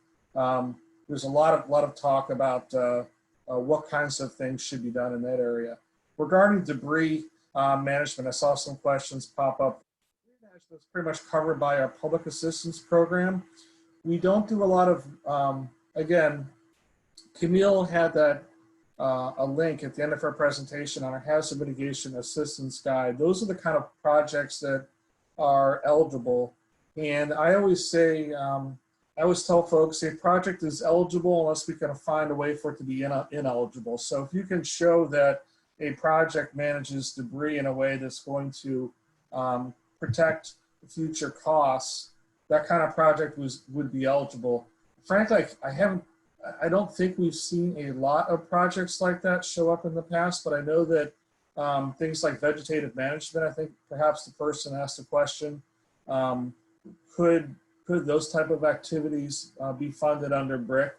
there's a lot of talk about what kinds of things should be done in that area. Regarding debris management, I saw some questions pop up. That's pretty much covered by our public assistance program. We don't do a lot of, again, Camille had that a link at the end of her presentation on our hazard mitigation assistance guide. Those are the kind of projects that are eligible. And I always say, I always tell folks, a project is eligible unless we can find a way for it to be ineligible. So if you can show that a project manages debris in a way that's going to protect future costs, that kind of project would be eligible. Frankly, I don't think we've seen a lot of projects like that show up in the past, but I know that things like vegetative management, I think perhaps the person asked the question, could those type of activities be funded under BRIC?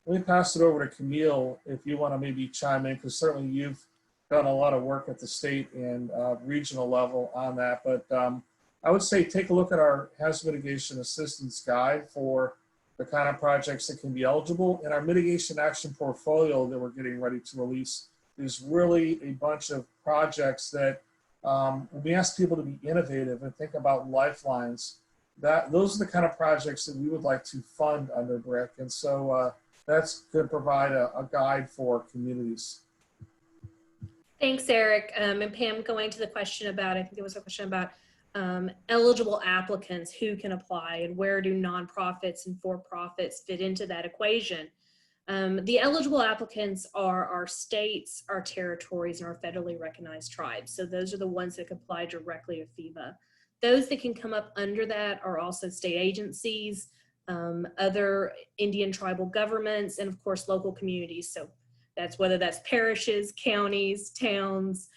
Let me pass it over to Camille if you want to maybe chime in, because certainly you've done a lot of work at the state and regional level on that. But I would say take a look at our hazard mitigation assistance guide for the kind of projects that can be eligible. And our mitigation action portfolio that we're getting ready to release is really a bunch of projects that we ask people to be innovative and think about lifelines. Those are the kind of projects that we would like to fund under BRIC. And so that's going to provide a guide for communities. Thanks, Eric. And Pam, going to the question about, I think there was a question about eligible applicants who can apply and where do nonprofits and for-profits fit into that equation. The eligible applicants are our states, our territories, and our federally recognized tribes. So those are the ones that can apply directly to FEMA. Those that can come up under that are also state agencies, other Indian tribal governments, and of course local communities. So that's whether that's parishes, counties, towns,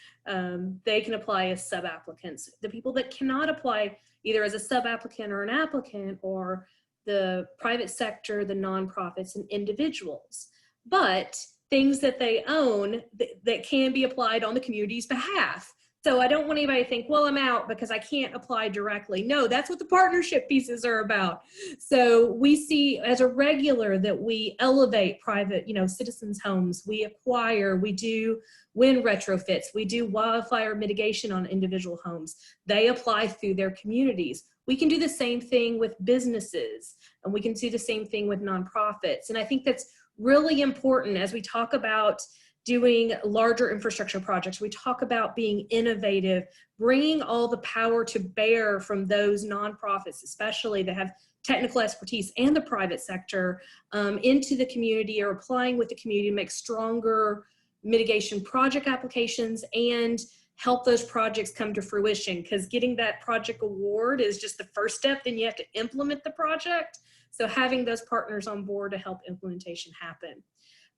they can apply as sub-applicants. The people that cannot apply either as a sub-applicant or an applicant or the private sector, the nonprofits, and individuals. But things that they own that can be applied on the community's behalf. So I don't want anybody to think, well, I'm out because I can't apply directly. No, that's what the partnership pieces are about. So we see as a regular that we elevate private, citizens' homes. We acquire, we do wind retrofits. We do wildfire mitigation on individual homes. They apply through their communities. We can do the same thing with businesses, and we can do the same thing with nonprofits. And I think that's really important as we talk about doing larger infrastructure projects. We talk about being innovative, bringing all the power to bear from those nonprofits, especially that have technical expertise, and the private sector into the community, or applying with the community to make stronger mitigation project applications and help those projects come to fruition, because getting that project award is just the first step. Then you have to implement the project. So having those partners on board to help implementation happen.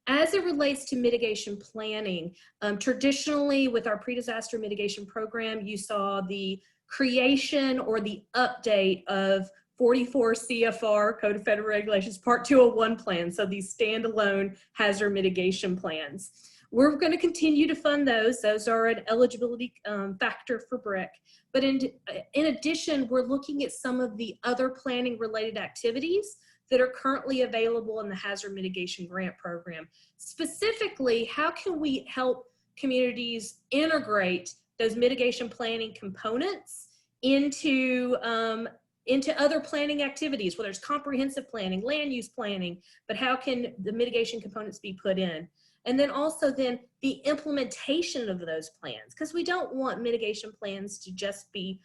As it relates to mitigation planning, traditionally with our pre-disaster mitigation program, you saw the creation or the update of 44 CFR, Code of Federal Regulations, Part 201 plans, so these standalone hazard mitigation plans. We're going to continue to fund those. Those are an eligibility factor for BRIC. But in addition, we're looking at some of the other planning related activities that are currently available in the Hazard Mitigation Grant Program. Specifically, how can we help communities integrate those mitigation planning components into other planning activities, whether it's comprehensive planning, land use planning, but how can the mitigation components be put in? And then also then the implementation of those plans, because we don't want mitigation plans to just be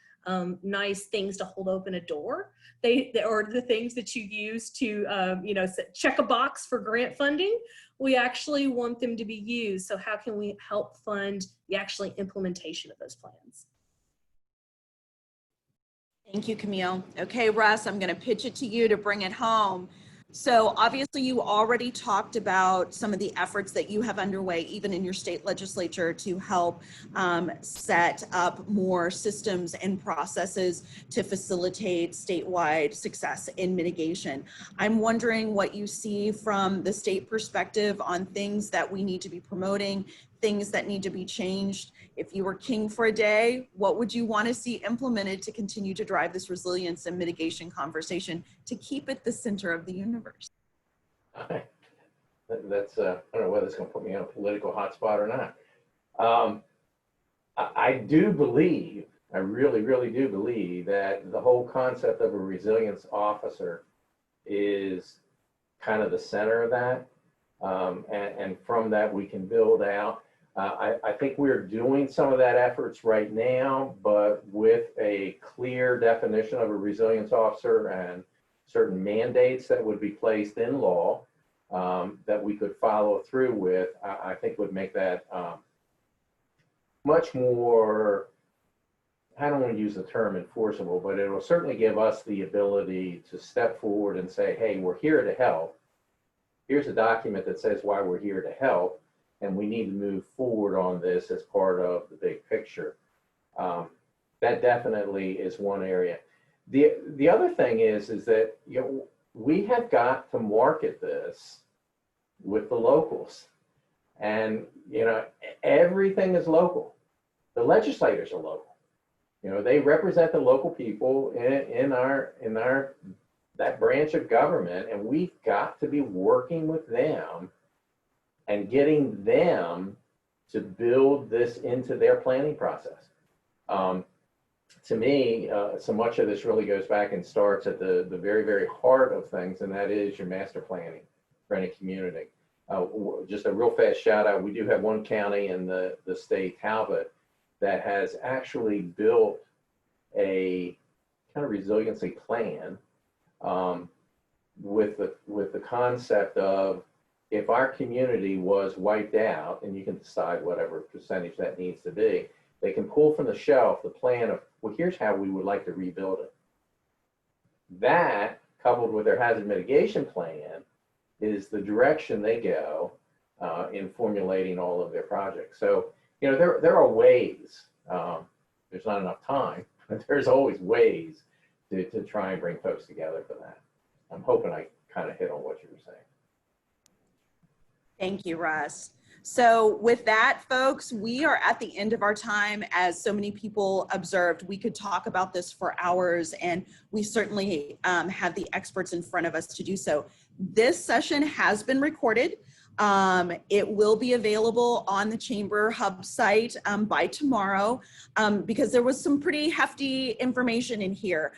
nice things to hold open a door. They or the things that you use to check a box for grant funding. We actually want them to be used. So how can we help fund the actual implementation of those plans? Thank you, Camille. Okay, Russ, I'm going to pitch it to you to bring it home. So obviously you already talked about some of the efforts that you have underway, even in your state legislature, to help set up more systems and processes to facilitate statewide success in mitigation. I'm wondering what you see from the state perspective on things that we need to be promoting, things that need to be changed. If you were king for a day, what would you want to see implemented to continue to drive this resilience and mitigation conversation to keep it the center of the universe? That's I don't know whether it's going to put me on a political hotspot or not. I do believe, I really, really do believe that the whole concept of a resilience officer is kind of the center of that. And from that, we can build out. I think we're doing some of that efforts right now, but with a clear definition of a resilience officer and certain mandates that would be placed in law that we could follow through with, I think would make that much more, I don't want to use the term enforceable, but it will certainly give us the ability to step forward and say, hey, we're here to help. Here's a document that says why we're here to help, and we need to move forward on this as part of the big picture. That definitely is one area. The other thing is that we have got to market this with the locals, and everything is local. The legislators are local. They represent the local people in that branch of government, and we've got to be working with them and getting them to build this into their planning process. To me, so much of this really goes back and starts at the very, very heart of things, and that is your master planning for any community. Just a real fast shout out, we do have one county in the state, Talbot, that has actually built a kind of resiliency plan with the concept of, if our community was wiped out, and you can decide whatever percentage that needs to be, they can pull from the shelf the plan of, well, here's how we would like to rebuild it. That, coupled with their hazard mitigation plan, is the direction they go in formulating all of their projects. So, there are ways, there's not enough time, but there's always ways to try and bring folks together for that. I'm hoping I kind of hit on what you were saying. Thank you, Russ. So with that, folks, we are at the end of our time. As so many people observed, we could talk about this for hours, and we certainly have the experts in front of us to do so. This session has been recorded. It will be available on the Chamber Hub site by tomorrow because there was some pretty hefty information in here.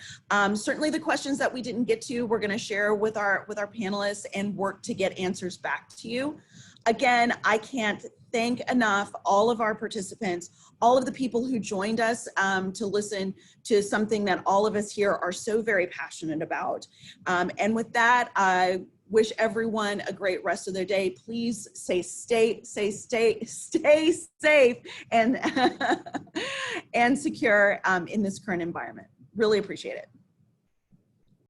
Certainly the questions that we didn't get to, we're going to share with our panelists and work to get answers back to you. Again, I can't thank enough all of our participants, all of the people who joined us to listen to something that all of us here are so very passionate about. And with that, I wish everyone a great rest of their day. Please stay safe and and secure in this current environment. Really appreciate it.